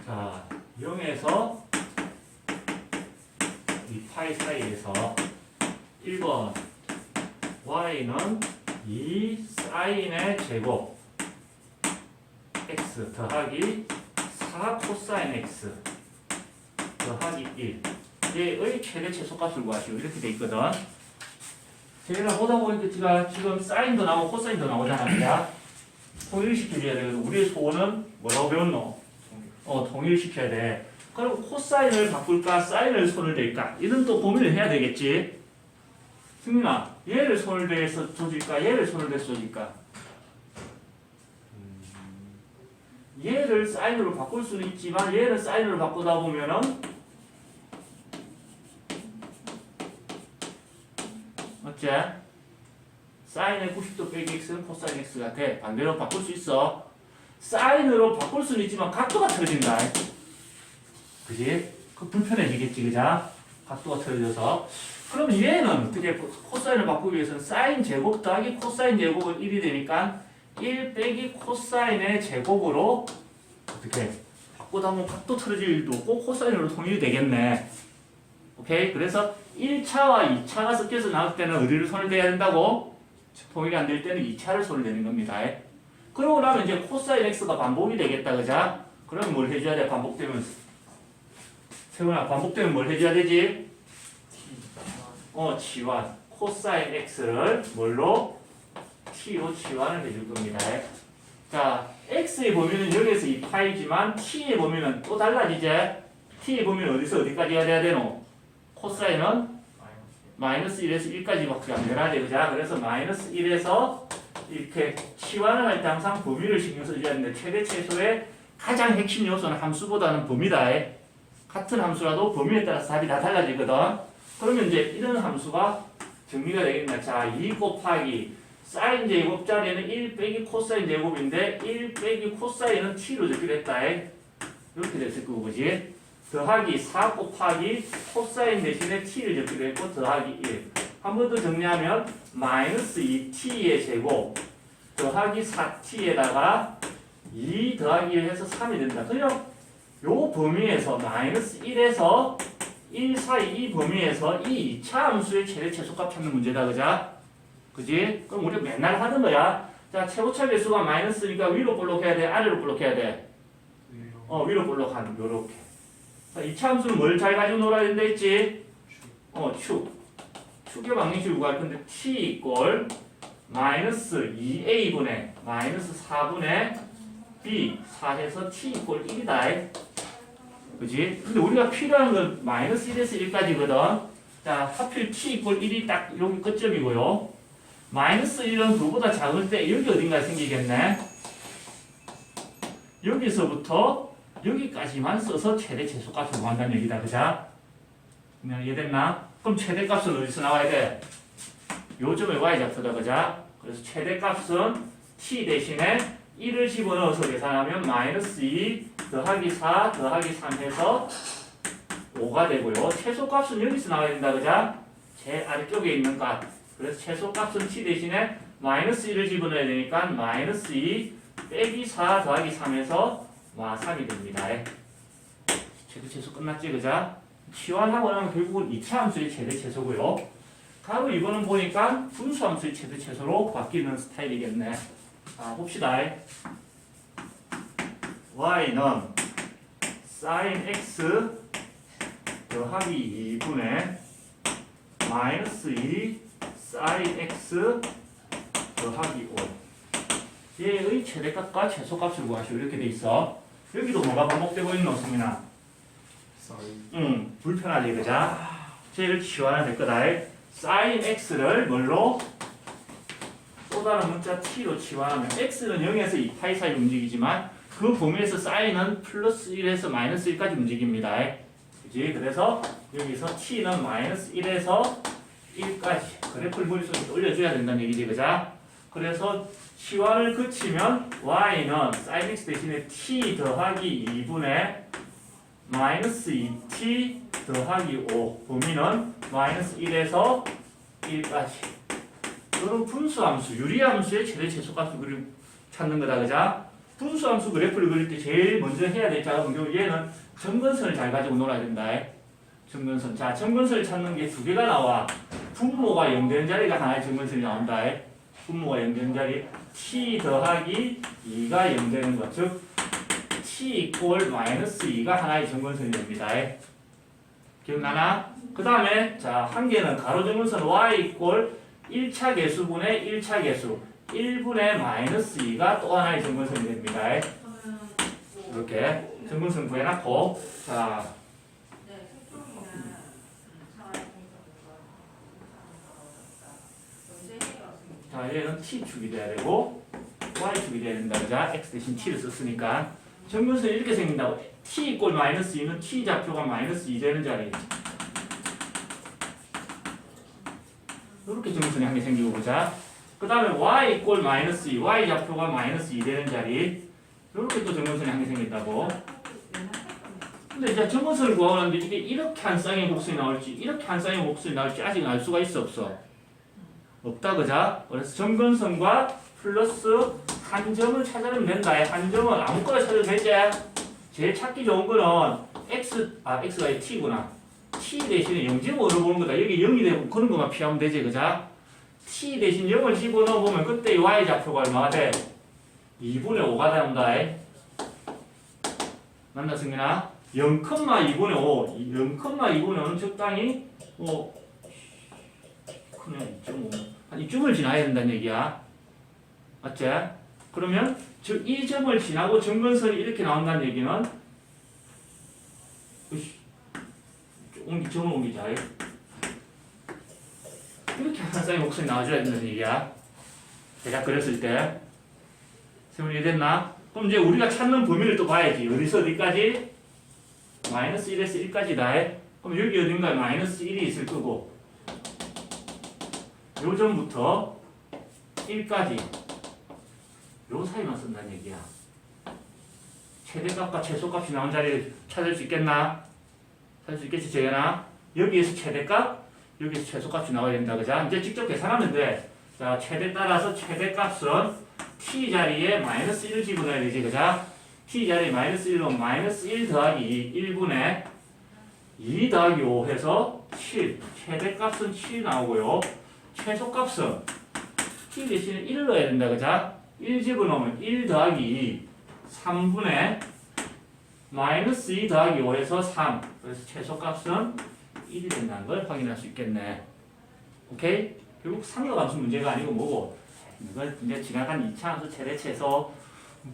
자, 0에서 이 파이 사이에서 1번 y는 2 사인의 제곱 x 더하기 4 코사인 x 더하기 1 얘의 최대 최소값을 구하시오. 이렇게 돼 있거든. 제가 보다 보니까 지금 사인도 나오고 코사인도 나오잖아. 통일시켜줘야 되거든. 우리의 소원은 뭐라고 배웠노? 통일시켜야 돼. 그럼 코사인을 바꿀까? 사인을 손을 댈까? 이런 또 고민을 해야 되겠지. 승민아, 얘를 손을 대서 조질까? 얘를 손을 대서 조질까? 얘를 사인으로 바꿀 수는 있지만 얘를 사인으로 바꾸다 보면은 맞지? 사인의 90도 빼기 x는 코사인 x가 돼. 반대로 바꿀 수 있어. 사인으로 바꿀 수는 있지만 각도가 틀어진다. 그지? 그 불편해지겠지, 그자? 각도가 틀어져서. 그럼 얘는 어떻게 코사인을 바꾸기 위해서는 사인 제곱 더하기 코사인 제곱은 1이 되니까 1 빼기 코사인의 제곱으로 어떻게 바꾸다 보면 각도 틀어질 일도 없고 코사인으로 통일이 되겠네. 오케이? 그래서 1차와 2차가 섞여서 나올 때는 어디를 손을 대야 된다고? 통일이 안 될 때는 2차를 손을 대는 겁니다. 그러고 나면 이제 코사인 x가 반복이 되겠다, 그자? 그럼 뭘 해줘야 돼? 반복되면 세훈아, 반복되면 뭘 해줘야 되지? 치환. 코사인 x를 뭘로? t로 치환을 해줄 겁니다. 자, x의 범위는 여기에서 2파이지만 t의 범위는 또 달라지지? t의 범위는 어디서 어디까지 해야 되노? 코사인은 마이너스 1에서 1까지밖에 안 되나 돼, 그자? 그래서 마이너스 1에서 이렇게 치환을 할 때 항상 범위를 신경 써줘야 하는데 최대 최소의 가장 핵심 요소는 함수보다는 범위다. 같은 함수라도 범위에 따라서 답이 다 달라지거든. 그러면 이제 이런 함수가 정리가 되겠네. 자, 2 곱하기 사인 제곱 자리에는 1 빼기 코사인 제곱인데 1 빼기 코사인은 t로 적기로 했다. 이렇게 됐을 거고, 그지? 더하기 4 곱하기 코사인 대신에 t를 적기로 했고 더하기 1. 한 번 더 정리하면 마이너스 2t의 제곱 더하기 4t에다가 2 더하기 1 해서 3이 된다. 그죠? 요 범위에서 마이너스 1에서 1 사이 이 범위에서 이 2차 함수의 최대 최소값 찾는 문제다. 그지? 그럼 우리가 맨날 하던 거야. 자, 최고차 배수가 마이너스니까 위로 볼록해야 돼? 아래로 볼록해야 돼? 위로 볼록하는 요렇게. 자, 2차 함수는 뭘 잘 가지고 놀아야 된다 했지? 축의 방정식을 구할 건데 t 이꼴 마이너스 2a분의 마이너스 4분의 b 4해서 t 이꼴 1이다. 그지? 근데 우리가 필요한 건 마이너스 1에서 1까지거든. 자, 하필 t 이꼴 1이 딱 여기 끝점이고요. 마이너스 1은 그보다 작을 때 여기 어딘가에 생기겠네. 여기서부터 여기까지만 써서 최대 최소값을 구한다는 얘기다. 그자? 이해됐나? 그럼 최대값은 어디서 나와야 돼? 요점에 y좌표다. 그자? 그래서 최대값은 t 대신에 1을 집어넣어서 계산하면 마이너스 2 더하기 4 더하기 3 해서 5가 되고요. 최소값은 여기서 나와야 된다. 그자? 제일 아래쪽에 있는 값. 그래서 최소값은 t 대신에 마이너스 1을 집어넣어야 되니까 마이너스 2 빼기 4 더하기 3에서 3이 됩니다. 최대 최소 끝났지. 그자? 치환하고 나면 결국은 2차 함수의 최대 최소고요. 바로 이거는 보니까 분수 함수의 최대 최소로 바뀌는 스타일이겠네. 자, 봅시다. y는 sin x 더하기 2분의 마이너스 2 sin x 더하기 5 얘의 최대값과 최소값을 구하시오. 이렇게 돼 있어. 여기도 뭐가 반복되고 있노, 승민아? 불편하지, 그자? 쟤를 치환하면 될 거다. sin x를 뭘로? 또 다른 문자 t로 치환하면 x는 0에서 2파이 사이 움직이지만 그 범위에서 sign은 플러스 1에서 마이너스 1까지 움직입니다. 그지? 그래서 여기서 t는 마이너스 1에서 1까지 그래프를 머릿속에 올려줘야 된다는 얘기지, 그자? 그래서 치환을 그치면 y는 sin x 대신에 t 더하기 2분의 마이너스 2t 더하기 5 범위는 마이너스 1에서 1까지. 이런 분수함수, 유리함수의 최대 최소값을 찾는 거다. 그자? 분수함수 그래프를 그릴 때 제일 먼저 해야 될 작업은 얘는 점근선을 잘 가지고 놀아야 된다. 점근선. 자, 점근선을 찾는 게 두 개가 나와. 분모가 0되는 자리가 하나의 점근선이 나온다. 분모가 0되는 자리 t 더하기 2가 0되는 것. 즉 t 이꼴 마이너스 2가 하나의 점근선이 됩니다. 기억나나? 그 다음에 자, 한 개는 가로 점근선 y 이꼴 1차 개수분의 1차 개수 1분의 마이너스 2가 또 하나의 점근선이 됩니다. 이렇게 점근선 구해놨고 자, 얘는 t축이 돼야 되고 y축이 돼야 된다. 그자? x 대신 t를 썼으니까 점근선이 이렇게 생긴다고. t 이꼴 마이너스 2는 t 좌표가 마이너스 2 되는 자리. 이렇게 점근선이 한 개 생기고 보자. 그 다음에 y 이꼴 마이너스 2, y 좌표가 마이너스 2 되는 자리. 이렇게 또 점근선이 한 개 생긴다고. 근데 이제 점근선을 구하는데 이게 이렇게 한 쌍의 곡선이 나올지 이렇게 한 쌍의 곡선이 나올지 아직 알 수가 있어 없어? 없다. 그자? 그래서 점근선과 플러스 한 점을 찾아내면 된다. 한 점은 아무거나 찾아도 되지. 제일 찾기 좋은 거는 x가 t구나. t 대신에 0제곱으로 보는 거다. 여기 0이 되고 그런 것만 피하면 되지. 그자? t 대신 0을 집어넣어 보면 그때 y 좌표가 얼마가 돼? 2분의 5가 나온다. 맞나, 승민아? 0,2분의 5. 0,2분의 5는 적당히 그냥 2.5. 한 이쯤을 지나야 된다는 얘기야. 맞지? 그러면 즉 이 점을 지나고 점근선이 이렇게 나온다는 얘기는 점을 옮기자. 이렇게 한 쌍의 목선이 나와줘야 된다는 얘기야. 대략 그렸을 때. 세훈이 됐나? 그럼 이제 우리가 찾는 범위를 또 봐야지. 어디서 어디까지? 마이너스 1에서 1까지다. 그럼 여기 어딘가에 마이너스 1이 있을 거고 요 점부터 1까지 요 사이만 쓴다는 얘기야. 최대값과 최소값이 나온 자리를 찾을 수 있겠나? 찾을 수 있겠지, 재현아? 여기에서 최대값, 여기에서 최소값이 나와야 된다. 그자? 이제 직접 계산하면 돼. 자, 최대 따라서 최대값은 t 자리에 마이너스 1을 집어넣어야 되지. 그자? t 자리에 마이너스 1로 마이너스 1 더하기 1분의 2 더하기 5 해서 7. 최대값은 7이 나오고요. 최소값은 t 대신에 1을 넣어야 된다. 그자? 1 집어넣으면 1 더하기 2. 3분의 마이너스 2 더하기 5 해서 3. 그래서 최소값은 1이 된다는 걸 확인할 수 있겠네. 오케이? 결국 삼각함수 문제가 아니고 뭐고? 이걸 이제 지나간 2차 함수 최대체에서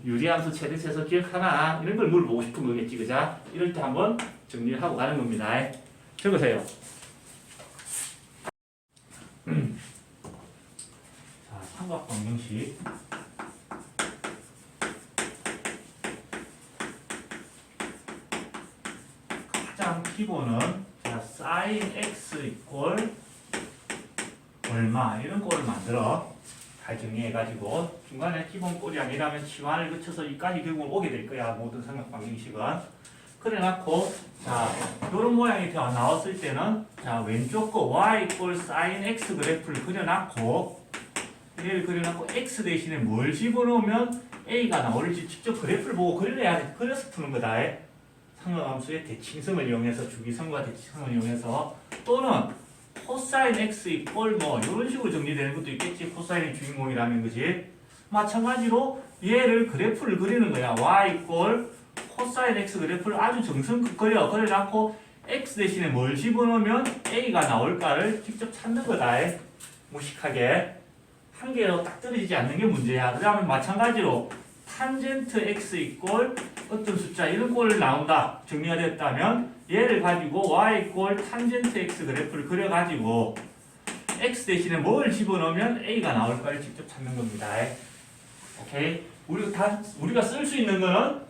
유리함수 최대체에서 기억하나? 이런 걸 물어보고 싶은 거겠지, 그자? 이럴 때 한번 정리를 하고 가는 겁니다. 적으세요. 자, 삼각방정식. 가장 기본은 자, sin x 이꼴 얼마 이런 꼴을 만들어 잘 정리해가지고 중간에 기본 꼴이 아니라면 치환을 거쳐서 이까지 결국은 오게 될 거야. 모든 삼각방정식은. 그래놓고 자 이런 모양이 나왔을 때는 자 왼쪽 거 y 이꼴 sin x 그래프를 그려놨고 얘를 그려놨고 x 대신에 뭘 집어넣으면 a가 나올지 직접 그래프를 보고 그려야 돼. 그려서 푸는 거다. 삼각함수의 대칭성을 이용해서 주기성과 대칭성을 이용해서 또는 코사인 x 이꼴 뭐 이런 식으로 정리되는 것도 있겠지. 코사인이 주인공이라는 거지. 마찬가지로 얘를 그래프를 그리는 거야. y 이꼴 코사인 x 그래프를 아주 정성껏 그려놨고 x 대신에 뭘 집어넣으면 a가 나올까를 직접 찾는 거다. 무식하게 한 개로 딱 떨어지지 않는 게 문제야. 그 다음에 마찬가지로 탄젠트 x 이꼴 어떤 숫자 이런 꼴을 나온다. 정리가 됐다면 얘를 가지고 y 이꼴 탄젠트 x 그래프를 그려가지고 x 대신에 뭘 집어넣으면 a가 나올까를 직접 찾는 겁니다. 오케이? 우리가 쓸 수 있는 거는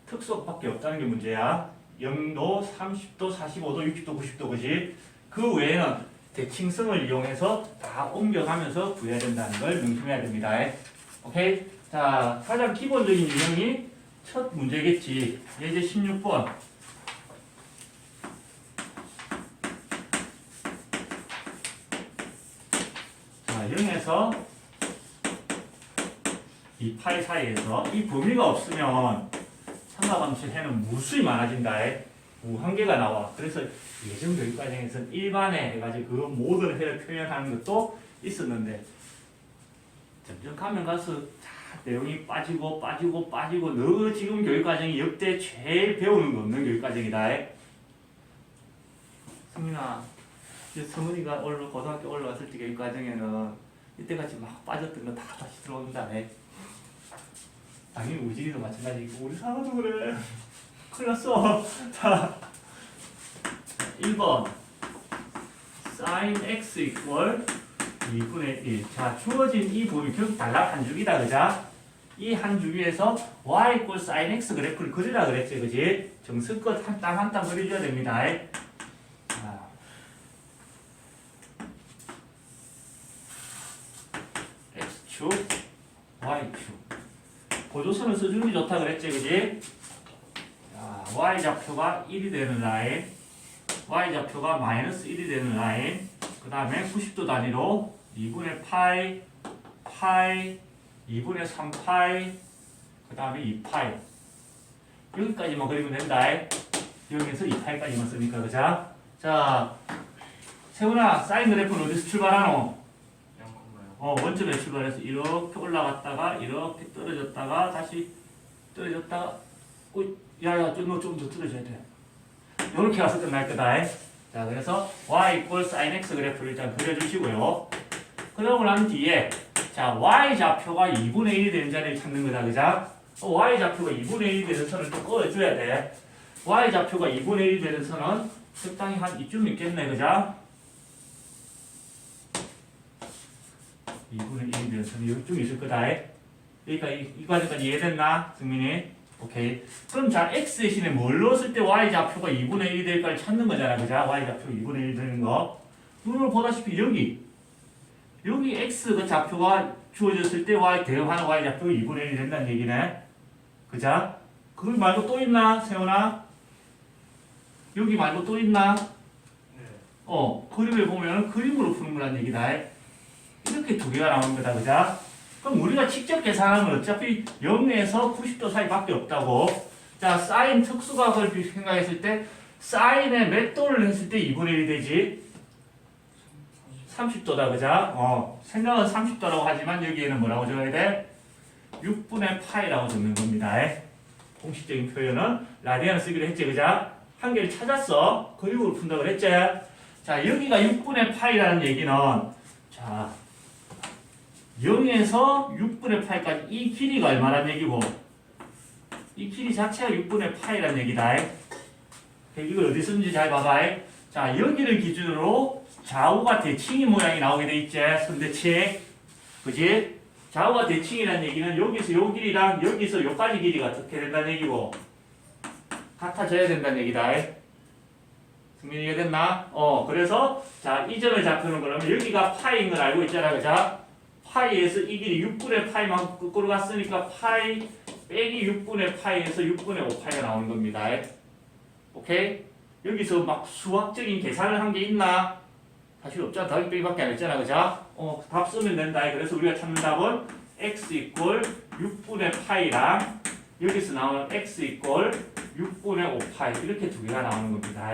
특수밖에 없다는 게 문제야. 0도, 30도, 45도, 60도, 90도 그지? 그 외에는 대칭성을 이용해서 다 옮겨가면서 구해야 된다는 걸 명심해야 됩니다. 오케이? 자, 가장 기본적인 유형이 첫 문제겠지. 이제 16번. 자, 0에서 2파이 사이에서 이 범위가 없으면 삼각함수 해는 무수히 많아진다. 무한계가 나와. 그래서 예전 교육과정에서는 일반에 해가지고 그 모든 해를 표현하는 것도 있었는데 점점 가면 가서 내용이 빠지고 너 지금 교육과정이 역대 제일 배우는 거 없는 교육과정이다. 승민아, 성은이가 고등학교 올라왔을 때 교육과정에는 이때같이 막 빠졌던 거 다 다시 들어온다. 당연히 우진이도 마찬가지고 우리 사과도 그래. 큰일 났어. 자, 1번 sin x 이퀄 2분의 1. 자, 주어진 이 범위 결국 단락 한 줄기다. 그자? 이 한 줄기에서 y 이퀄 sin x 그래프를 그리라 그랬지. 그지? 정성껏 한 땀 한 땀 그려줘야 됩니다. 자, x축, y축. 고조선을 써주는 게 좋다 그랬지. 그지? 자, y좌표가 1이 되는 라인, y좌표가 마이너스 1이 되는 라인, 그 다음에 90도 단위로 2분의 파이, 2분의 3파이, 그 다음에 2파이. 여기까지만 그리면 된다. 여기에서 2파이까지만 쓰니까, 그자? 자, 세훈아, 사인 그래프는 어디서 출발하노? 원점에 출발해서 이렇게 올라갔다가, 이렇게 떨어졌다가, 다시 떨어졌다가, 야야, 너 좀 더 떨어져야 돼. 이렇게 가서 끝날 거다. 자, 그래서 y 이퀄 sin x 그래프를 일단 그려주시고요. 그러고 난 뒤에 자, y 좌표가 2분의 1이 되는 자리를 찾는 거다. 그자? y 좌표가 2분의 1이 되는 선을 또 그어줘야 돼. y 좌표가 2분의 1이 되는 선은 적당히 한 이쯤 있겠네. 그자? 2분의 1이 되는 선이 여기쯤 있을 거다. 그러니까 이 과정까지 이해됐나? 승민이? 오케이. 그럼 자, x 대신에 뭘 넣었을 때 y 좌표가 2분의 1이 될까를 찾는 거잖아. 그자? y 좌표가 2분의 1이 되는 거. 눈으로 보다시피 여기 x 그 좌표가 주어졌을 때 y 대응하는 y 좌표가 2분의 1이 된다는 얘기네. 그자? 그걸 말고 또 있나? 세훈아? 여기 말고 또 있나? 그림을 보면 그림으로 푸는 거란 얘기다. 이렇게 두 개가 나오는 거다. 그자? 그럼 우리가 직접 계산하면 어차피 0에서 90도 사이밖에 없다고. 자, 사인 특수각을 생각했을 때 사인에 몇 도를 했을 때 2분의 1이 되지? 30도다, 그죠? 생각은 30도라고 하지만 여기에는 뭐라고 적어야 돼? 6분의 파이라고 적는 겁니다. 공식적인 표현은 라디안을 쓰기로 했지, 그죠? 한 개를 찾았어. 그리고 푼다고 그랬지? 자, 여기가 6분의 파이라는 얘기는 자 0에서 6분의 파이까지 이 길이가 얼마란 얘기고 이 길이 자체가 6분의 파이란 얘기다. 이걸 어디 쓰는지 잘 봐봐. 자, 여기를 기준으로 좌우가 대칭이 모양이 나오게 돼 있지. 선대칭. 그지? 좌우가 대칭이라는 얘기는 여기서 요 길이랑 여기서 요까지 길이가 어떻게 된다는 얘기고 같아져야 된다는 얘기다. 승민이 이해됐나? 그래서 자, 이 점의 좌표는 그러면 여기가 파이인 걸 알고 있잖아. 그죠? 파이에서 이 길이 6분의 파이만큼 거꾸로 갔으니까 파이 빼기 6분의 파이에서 6분의 5파이가 나오는 겁니다. 오케이? 여기서 막 수학적인 계산을 한 게 있나? 사실 없잖아. 더하기 빼기밖에 안 했잖아. 그죠? 답 쓰면 된다. 그래서 우리가 찾는 답은 x 이퀄 6분의 파이랑 여기서 나오는 x 이퀄 6분의 5파이 이렇게 두 개가 나오는 겁니다.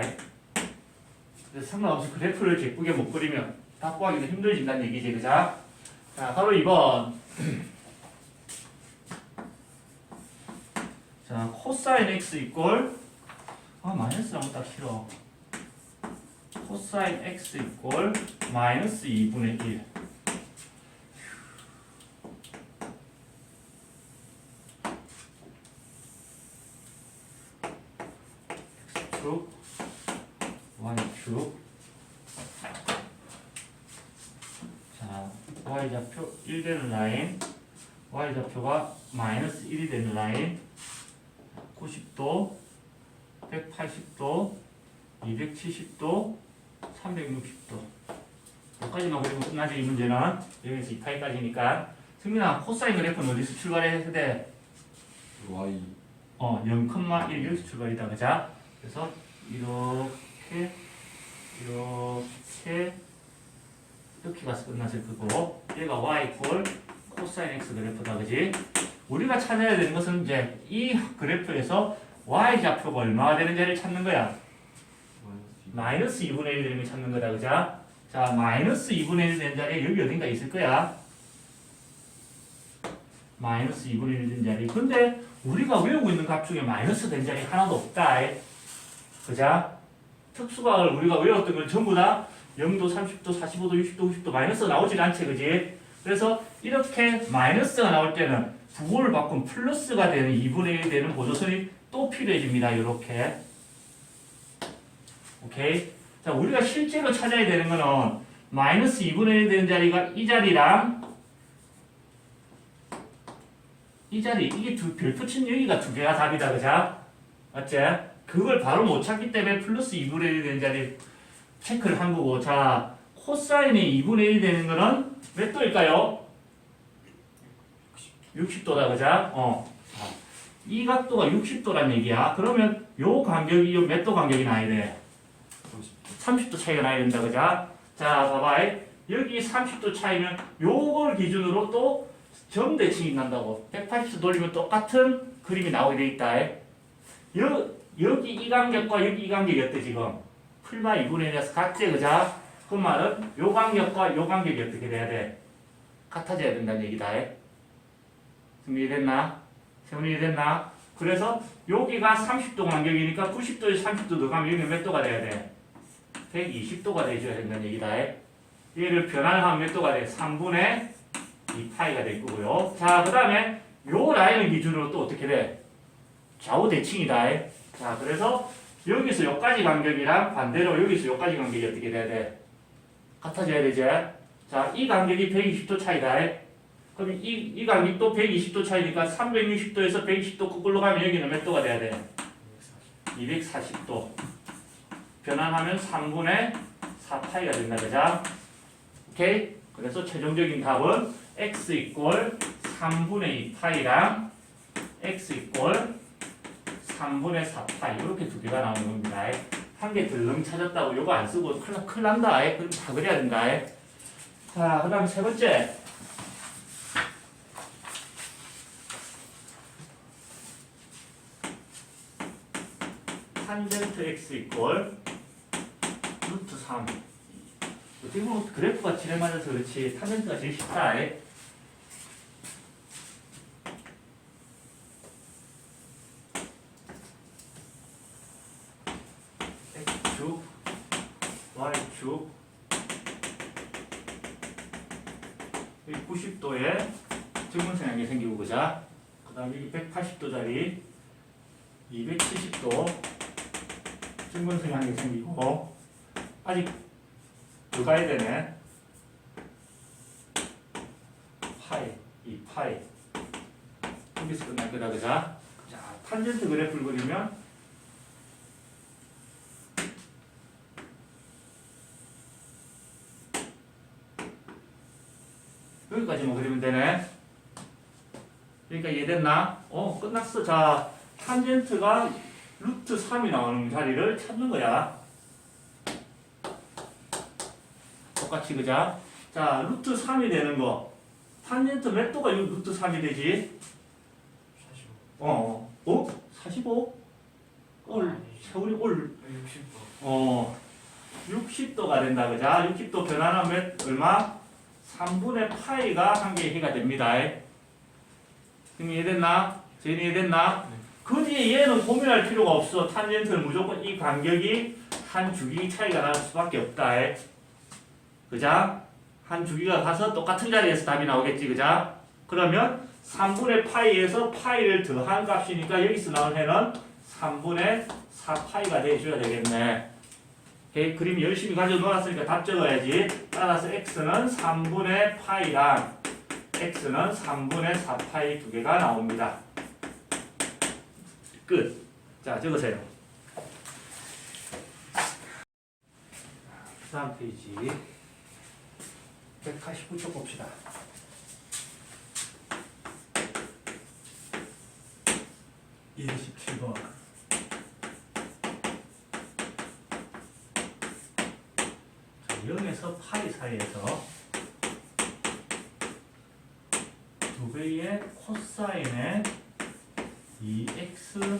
그래서 상관없이 그래프를 예쁘게 못 그리면 답 구하기도 힘들어진다는 얘기지. 그죠? 자, 바로 2번. 자, 코사인 x 이퀄 마이너스라면 딱 싫어. 코사인 x 이퀄 마이너스 2분의 1. x축 y축. 자, y좌표 1 되는 라인, y좌표가 마이너스 1이 되는 라인, 90도, 180도, 270도, 360도. 여기까지만 그리고 끝나지. 이 문제는 여기서 2파이까지니까. 승민아, 코사인 그래프는 어디서 출발해야 돼? y 0,1 여기서 출발이다. 그자? 그래서 이렇게 이렇게 가서 끝났을 거고, 얘가 y 이퀄 코사인 x 그래프다. 그지? 우리가 찾아야 되는 것은 이제 이 그래프에서 y 좌표가 얼마가 되는지를 찾는 거야. 마이너스 2분의 1 되는 걸 찾는 거다. 그자? 자, 마이너스 2분의 1 되는 자리에 여기 어딘가 있을 거야. 마이너스 2분의 1 되는 자리. 근데 우리가 외우고 있는 값 중에 마이너스 된 자리 하나도 없다. 그자? 특수각을 우리가 외웠던 건 전부 다 0도, 30도, 45도, 60도, 90도 마이너스 나오질 않지. 그지? 그래서 이렇게 마이너스가 나올 때는 부호를 바꾼 플러스가 되는 2분의 1 되는 보조선이 또 필요해집니다. 이렇게. 오케이? 자, 우리가 실제로 찾아야 되는 거는 마이너스 2분의 1 되는 자리가 이 자리랑 이 자리, 이게 별 붙인 여기가 두 개가 답이다. 그자? 맞지? 그걸 바로 못 찾기 때문에 플러스 2분의 1 되는 자리 체크를 한 거고. 자, 코사인이 2분의 1 되는 거는 몇 도일까요? 60도다. 그자? 이 각도가 60도란 얘기야. 그러면 요 간격이 몇 도 간격이 나야 돼? 30도 차이가 나야 된다. 그자? 자, 봐봐. 여기 30도 차이면 요걸 기준으로 또 점대칭이 난다고. 180도 돌리면 똑같은 그림이 나오게 돼 있다. 여기 이 간격과 여기 이 간격이 어때 지금? 풀마 2분의 1에서 같지. 그자? 그 말은 요 간격과 요 간격이 어떻게 돼야 돼? 같아져야 된다는 얘기다. 준비됐나? 세훈이 됐나? 그래서 여기가 30도 간격이니까 90도에 30도 더 가면 여기는 몇 도가 돼야 돼? 120도가 돼줘야 된다는 얘기다. 얘를 변환을 하면 몇 도가 돼? 3분의 2파이가 될 거고요. 자, 그 다음에 요 라인을 기준으로 또 어떻게 돼? 좌우 대칭이다. 자, 그래서 여기서 여기까지 간격이랑 반대로 여기서 여기까지 간격이 어떻게 돼야 돼? 같아져야 되지? 자, 이 간격이 120도 차이다. 그럼 이 간격도 120도 차이니까 360도에서 120도 거꾸로 가면 여기는 몇 도가 돼야 돼? 240도. 변환하면 3분의 4파이가 된다. 그죠? 오케이? 그래서 최종적인 답은 x 이퀄 3분의 2파이랑 x 이퀄 3분의 4파이 이렇게 두 개가 나오는 겁니다. 한 개 덜렁 찾았다고 요거 안 쓰고 큰일 난다. 그럼 다 그려야 된다. 자, 그 다음 세 번째. 탄젠트 x 이퀄 루트 3. 어떻게 보면 그래프가 지내 맞아서 그렇지 탄젠트가 제일 쉽다. x축, y축, 90도에 증문선양이 생기고 그자. 그 다음에 여기 180도짜리 270도 증문선양이 생기고 아직 더 가야 되네. 파이, 이 파이 여기서 끝날 거다 그자. 자, 탄젠트 그래프를 그리면 여기까지만 그리면 되네. 그러니까 이해됐나? 끝났어. 자, 탄젠트가 루트 3이 나오는 자리를 찾는 거야. 똑같이 그자. 자, 루트 3이 되는 거. 탄젠트 몇 도가 루트 3이 되지? 45. 45? 세월이 60도. 60도가 된다 그자. 60도 변화는 얼마? 3분의 파이가 한 개의 해가 됩니다. 지금 이해됐나? 제일 이해됐나? 네. 그 뒤에 얘는 고민할 필요가 없어. 탄젠트는 무조건 이 간격이 한 주기 차이가 날 수밖에 없다. 그자? 한 주기가 가서 똑같은 자리에서 답이 나오겠지. 그자? 그러면 3분의 파이에서 파이를 더한 값이니까 여기서 나온 해는 3분의 4파이가 돼줘야 되겠네. 오케이, 그림 열심히 가지고 놀았으니까 답 적어야지. 따라서 x는 3분의 파이랑 x는 3분의 4파이 두 개가 나옵니다. 끝. 자, 적으세요. 다음 페이지 189쪽 봅시다. 이 27번. 자, 0에서 파이 사이에서 두 배의 코사인의 2x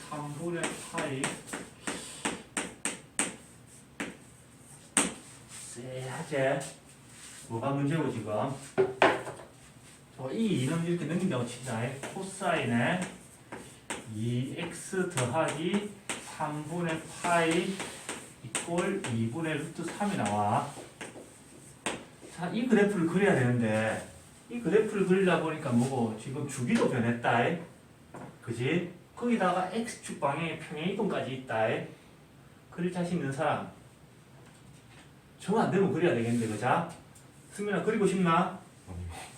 3분의 파이 쎄하지? 뭐가 문제고 지금? 이 2는 이렇게 넘긴다고 친다. 코사인의 2x 더하기 3분의 파이 이꼴 2분의 루트 3이 나와. 자, 이 그래프를 그려야 되는데 이 그래프를 그리다 보니까 뭐고 지금 주기도 변했다. 그지? 거기다가 x축 방향의 평행이동까지 있다. 그릴 자신 있는 사람? 정 안 되면 그려야 되겠는데, 그자? 승민아, 그리고 싶나?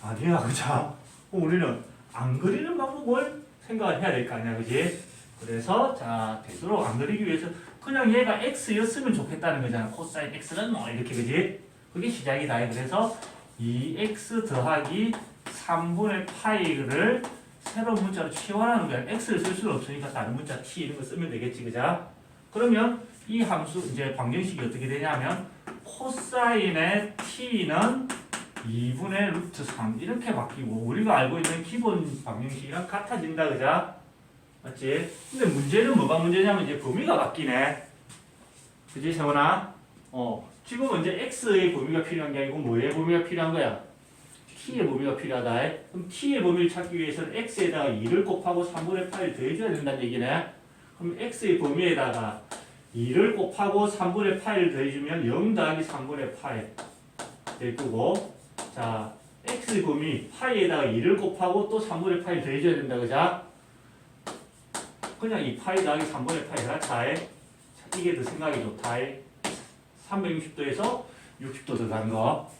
아니야, 그자? 우리는 안 그리는 방법을 생각을 해야 될 거 아니야, 그지? 그래서, 자, 되도록 안 그리기 위해서 그냥 얘가 x였으면 좋겠다는 거잖아. 코사인 x는 뭐, 이렇게, 그지? 그게 시작이다. 그래서 2x 더하기 3분의 파이를 새로운 문자로 치환하는 거야. x를 쓸 수는 없으니까 다른 문자 t 이런 거 쓰면 되겠지, 그자? 그러면 이 함수, 이제 방정식이 어떻게 되냐면, 코사인의 t는 2분의 루트 3 이렇게 바뀌고 우리가 알고 있는 기본 방정식이랑 같아진다, 그자? 맞지? 근데 문제는 뭐가 문제냐면 이제 범위가 바뀌네. 그지, 세원아? 지금은 이제 x의 범위가 필요한 게 아니고 뭐의 범위가 필요한 거야? t의 범위가 필요하다. 그럼 t의 범위를 찾기 위해서는 x에다가 2를 곱하고 3분의 8을 더해줘야 된다는 얘기네. 그럼 x의 범위에다가 2를 곱하고 3분의 8을 더해주면 0 더하기 3분의 8 될 거고, 자, x의 범위 파이에다가 2를 곱하고 또 3분의 8을 더해줘야 된다, 그자? 그냥 이 파이 더하기 3분의 8이 같아. 이게 더 생각이 좋다. 360도에서 60도 더 간 거.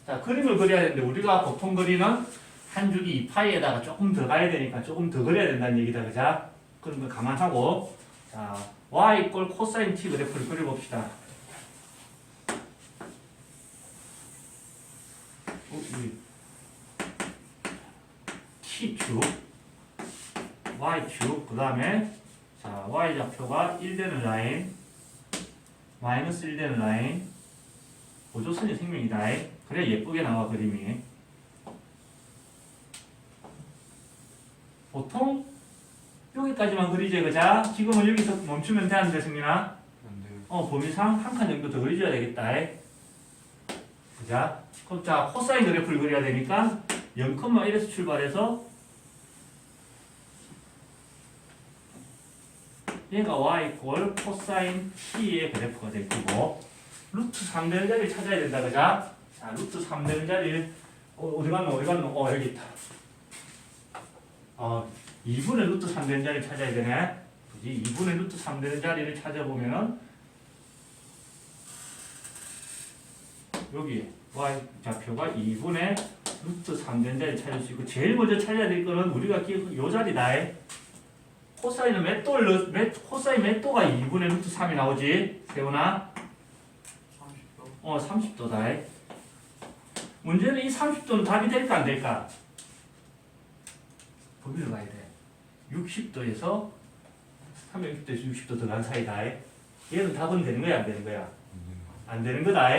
자, 그림을 그려야 되는데 우리가 보통 그리는 한 줄기 2파이에다가 조금 더 가야 되니까 조금 더 그려야 된다는 얘기다, 그자? 그런 거 감안하고, 자, y 이꼴 코사인 t 그래프를 그려봅시다. t축, y축, 그 다음에 자, y 좌표가 1 되는 라인, 마이너스 1 되는 라인, 보조선이 생명이다. 그래 예쁘게 나와 그림이. 보통 여기까지만 그리자 그자. 지금은 여기서 멈추면 되는데 승민아. 안 돼요. 범위상 한 칸 정도 더 그려줘야 되겠다. 그자. 그럼 자 코사인 그래프를 그려야 되니까 0,1에서 출발해서 얘가 y 이퀄 코사인 t의 그래프가 될 거고 루트 3되는 자리를 찾아야 된다 그자. 자 루트 3되는 자리를 어디 갔노? 여기 있다. 2분의 루트 3되는 자리를 찾아야 되네. 그지? 2분의 루트 3되는 자리를 찾아보면은 여기 y 좌표가 2분의 루트 3되는 자리를 찾을 수 있고 제일 먼저 찾아야 될 거는 우리가 요 자리다. 코사인은 코사인 몇 도가 2분의 루트 3이 나오지? 세훈아? 30도. 30도다. 문제는 이 30도는 답이 될까 안 될까? 범위를 봐야 돼. 60도에서 360도에서 60도 들어간 사이다. 얘는 답은 되는 거야 안 되는 거야? 안 되는 거다.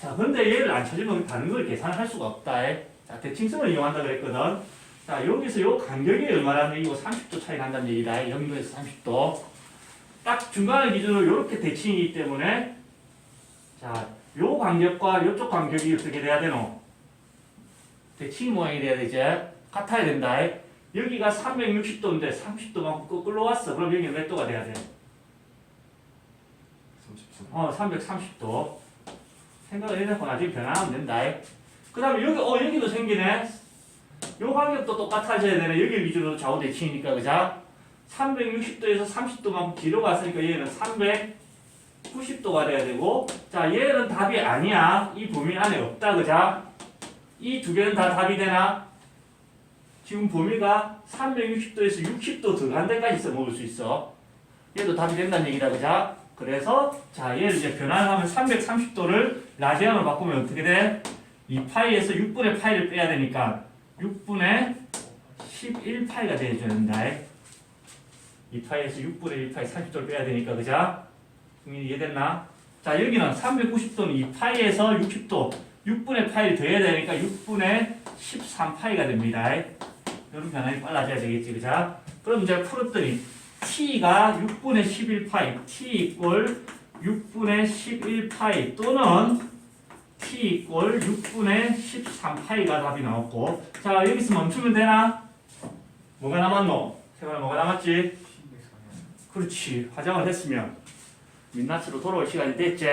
자 그런데 얘를 안 찾으면 다른 걸 계산할 수가 없다. 자 대칭성을 이용한다 그랬거든. 자 여기서 요 간격이 얼마라는 얘기고 30도 차이 난다는 얘기다. 0도에서 30도. 딱 중간을 기준으로 이렇게 대칭이기 때문에 자 요 간격과 요쪽 간격이 어떻게 돼야 되노? 대칭 모양이 돼야 되지. 같아야 된다. 여기가 360도인데 30도만큼 거꾸로 왔어. 그럼 여기는 몇 도가 돼야 돼? 330도. 생각을 해놓고 나중에 변화하면 된다. 그 다음에 여기, 여기도 생기네. 요 간격도 똑같아져야 되네. 여기 기준으로 좌우 대칭이니까, 그자? 360도에서 30도만큼 뒤로 갔으니까 얘는 390도가 돼야 되고, 자, 얘는 답이 아니야. 이 범위 안에 없다, 그자? 이 두 개는 다 답이 되나? 지금 범위가 360도에서 60도 들어간 데까지 써먹을 수 있어. 얘도 답이 된다는 얘기다, 그자? 그래서, 자, 얘를 이제 변환을 하면 330도를 라지안으로 바꾸면 어떻게 돼? 2파이에서 6분의 파이를 빼야 되니까 6분의 11파이가 되어줘야 된다. 2파이에서 6분의 1파이 30도를 빼야 되니까, 그자? 이해됐나? 자, 여기는 390도는 2파이에서 60도 6분의 파이를 더해야 되니까 6분의 13파이가 됩니다. 이런 변환이 빨라져야 되겠지, 그자? 그럼 이제 풀었더니 t가 6분의 11파이, t 이꼴 6분의 11파이 또는 t 이꼴 6분의 13파이가 답이 나왔고, 자 여기서 멈추면 되나? 뭐가 남았노? 세번에 뭐가 남았지? 그렇지. 화장을 했으면 민낯으로 돌아올 시간이 됐지?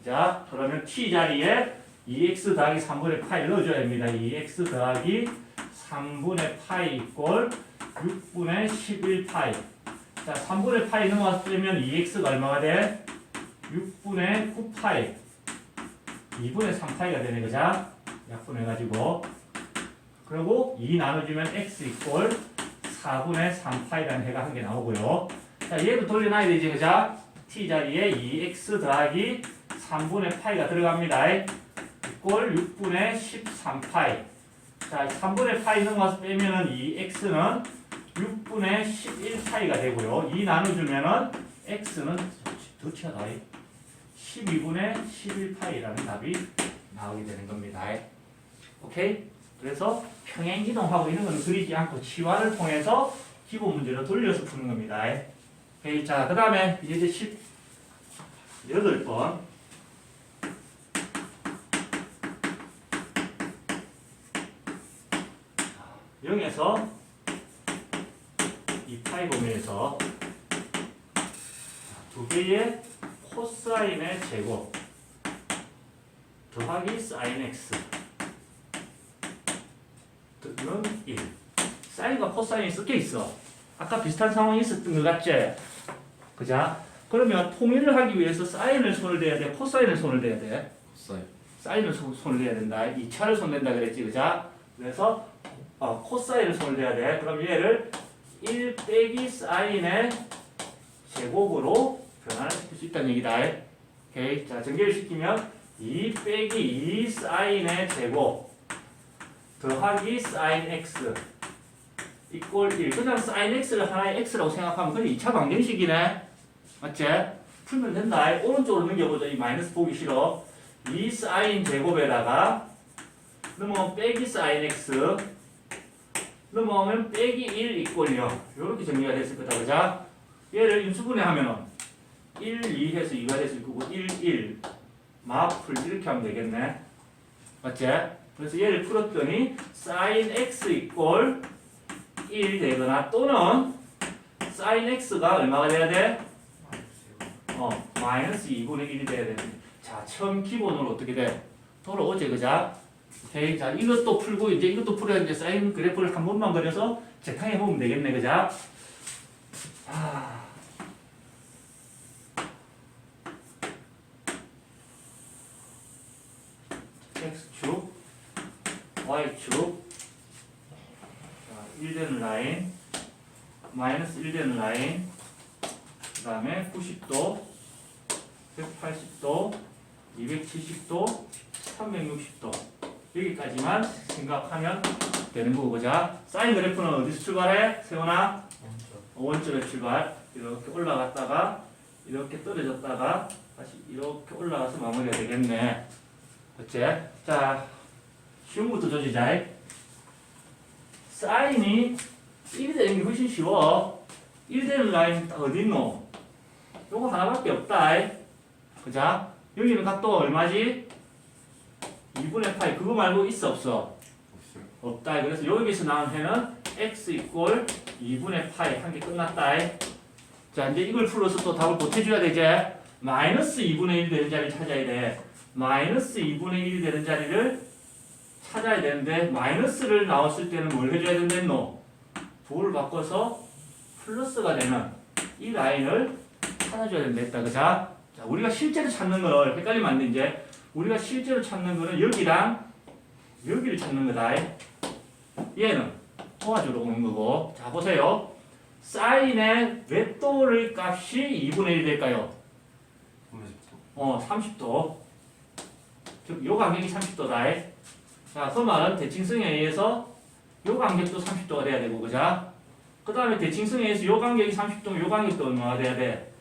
자 그러면 t 자리에 2x 더하기 3분의 파이를 넣어줘야 됩니다. 2x 더하기 3분의 파이 이꼴 6분의 11파이. 자 3분의 파이 넘어가서 빼면 2x가 얼마가 돼? 6분의 9파이 2분의 3파이가 되네, 그자? 약분해가지고 그리고 2 나눠주면 x 이꼴 4분의 3파이라는 해가 한 개 나오고요. 자 얘도 돌려놔야 되지, 그자? t 자리에 2x 더하기 3분의 파이가 들어갑니다. 이꼴 6분의 13파이. 자 3분의 파이 넘어가서 빼면은 2x는 6분의 11파이가 되고요. 2 나눠주면은 x는 더 튀어나와. 12분의 11파이라는 답이 나오게 되는 겁니다. 오케이? 그래서 평행 이동하고 있는 것은 그리지 않고 치환을 통해서 기본 문제로 돌려서 푸는 겁니다. 오케이? 자, 그 다음에 이제 18번. 영에서 2파이 범위에서 두 개의 코사인의 제곱 더하기 사인 x 는 1. 사인과 코사인이 섞여 있어. 아까 비슷한 상황이 있었던 것 같지? 그자? 그러면 통일을 하기 위해서 사인을 손을 대야 돼? 코사인을 손을 대야 돼? 사인을 손을 대야 된다. 2차를 손댄다 그랬지, 그자? 그래서 코사인을 손을 대야 돼. 그럼 얘를 1 빼기 사인의 제곱으로 변화를 시킬 수 있다는 얘기다. 오케이. 자, 전개를 시키면 2 빼기 2 사인의 제곱 더하기 사인 x 이꼴 1. 그냥 사인 x를 하나의 x라고 생각하면 그냥 2차 방정식이네. 맞지? 풀면 된다. 오른쪽으로 넘겨보자. 이 마이너스 보기 싫어. 2 사인 제곱에다가 그러면 빼기 사인 x 넘어오면 빼기 1 이꼴 0 이렇게 정리가 됐을 거다. 그자? 얘를 인수분해 하면은 1, 2 해서 2가 됐을 거고 1, 1 마풀 이렇게 하면 되겠네. 맞지? 그래서 얘를 풀었더니 sin x 이꼴 1 되거나 또는 sin x가 얼마가 돼야 돼? 마이너스 2분의 1이 돼야 되는데. 자, 처음 기본으로 어떻게 돼? 돌아오지, 그자? 오케이. 자, 이것도 풀고, 이제 이것도 풀어야 이제 사인 그래프를 한 번만 그려서 재탕해 보면 되겠네, 그자? X축, Y축, 1 되는 라인, 마이너스 1 되는 라인, 그 다음에 90도, 180도, 270도, 360도 여기까지만 생각하면 되는 거고. 보자. 사인 그래프는 어디서 출발해? 세훈아? 원점에 출발. 이렇게 올라갔다가 이렇게 떨어졌다가 다시 이렇게 올라가서 마무리가 되겠네. 그치? 자, 쉬운 것부터 조지자. 사인이 1이 되는 게 훨씬 쉬워. 1 되는 라인 딱 어디 있노? 요거 하나밖에 없다. 그자? 여기는 각도가 얼마지? 2분의 파이. 그거 말고 있어 없어? 없어요. 없다. 그래서 여기서 나온 해는 x 이꼴 2분의 파이. 한 개 끝났다. 자, 이제 이걸 풀어서 또 답을 보태줘야 되지. 마이너스 2분의 1 되는 자리를 찾아야 돼. 마이너스 2분의 1이 되는 자리를 찾아야 되는데 마이너스를 나왔을 때는 뭘 해줘야 된댔노? 부호를 바꿔서 플러스가 되는 이 라인을 찾아줘야 된다. 그자? 자, 우리가 실제로 찾는 걸 헷갈리면 안 돼. 이제 우리가 실제로 찾는 거는 여기랑 여기를 찾는 거다. 얘는 도와주러 오는 거고. 자, 보세요. 사인의 몇 도의 값이 2분의 1 될까요? 30도. 즉, 요 간격이 30도다. 자, 그 말은 대칭성에 의해서 요 간격도 30도가 돼야 되고, 그자? 그 다음에 대칭성에 의해서 요 간격이 30도면 요 간격도 얼마가 돼야 돼?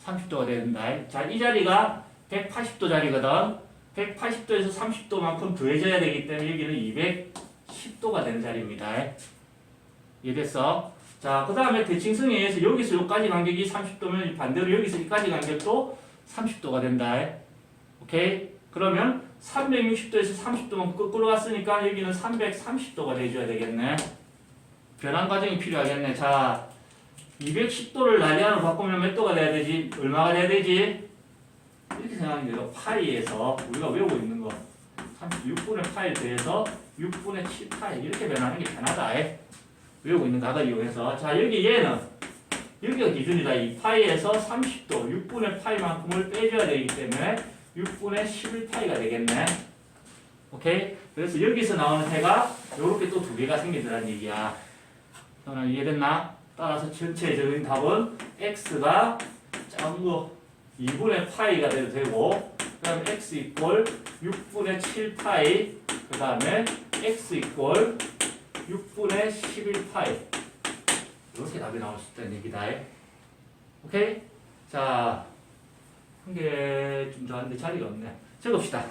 30도가 돼야 된다. 자, 이 자리가 180도 자리거든. 180도에서 30도만큼 더해져야 되기 때문에 여기는 210도가 되는 자리입니다. 이해됐어? 자, 그 다음에 대칭성에 의해서 여기서 여기까지 간격이 30도면 반대로 여기서 여기까지 간격도 30도가 된다. 오케이? 그러면 360도에서 30도만 거꾸로 갔으니까 여기는 330도가 돼줘야 되겠네. 변환 과정이 필요하겠네. 자, 210도를 라디안으로 바꾸면 몇 도가 돼야 되지? 얼마가 돼야 되지? 이렇게 생각하면 돼요. 파이에서 우리가 외우고 있는 거 36분의 파이에 대해서 6분의 7파이 이렇게 변하는 게 편하다. 외우고 있는 각을 이용해서. 자, 여기 얘는 여기가 기준이다. 이 파이에서 30도 6분의 파이만큼을 빼줘야 되기 때문에 6분의 11파이가 되겠네. 오케이? 그래서 여기서 나오는 해가 요렇게 또 두 개가 생기더란 얘기야. 너는 이해됐나? 따라서 전체적인 답은 x가 작은 거 2분의 파이가 돼도 되고, 그 다음에 x 이꼴 6분의 7파이, 그 다음에 x 이꼴 6분의 11파이. 이렇게 답이 나올 수 있다는 얘기다. 오케이? 자, 한 개 좀 더 하는데 자리가 없네. 적읍시다.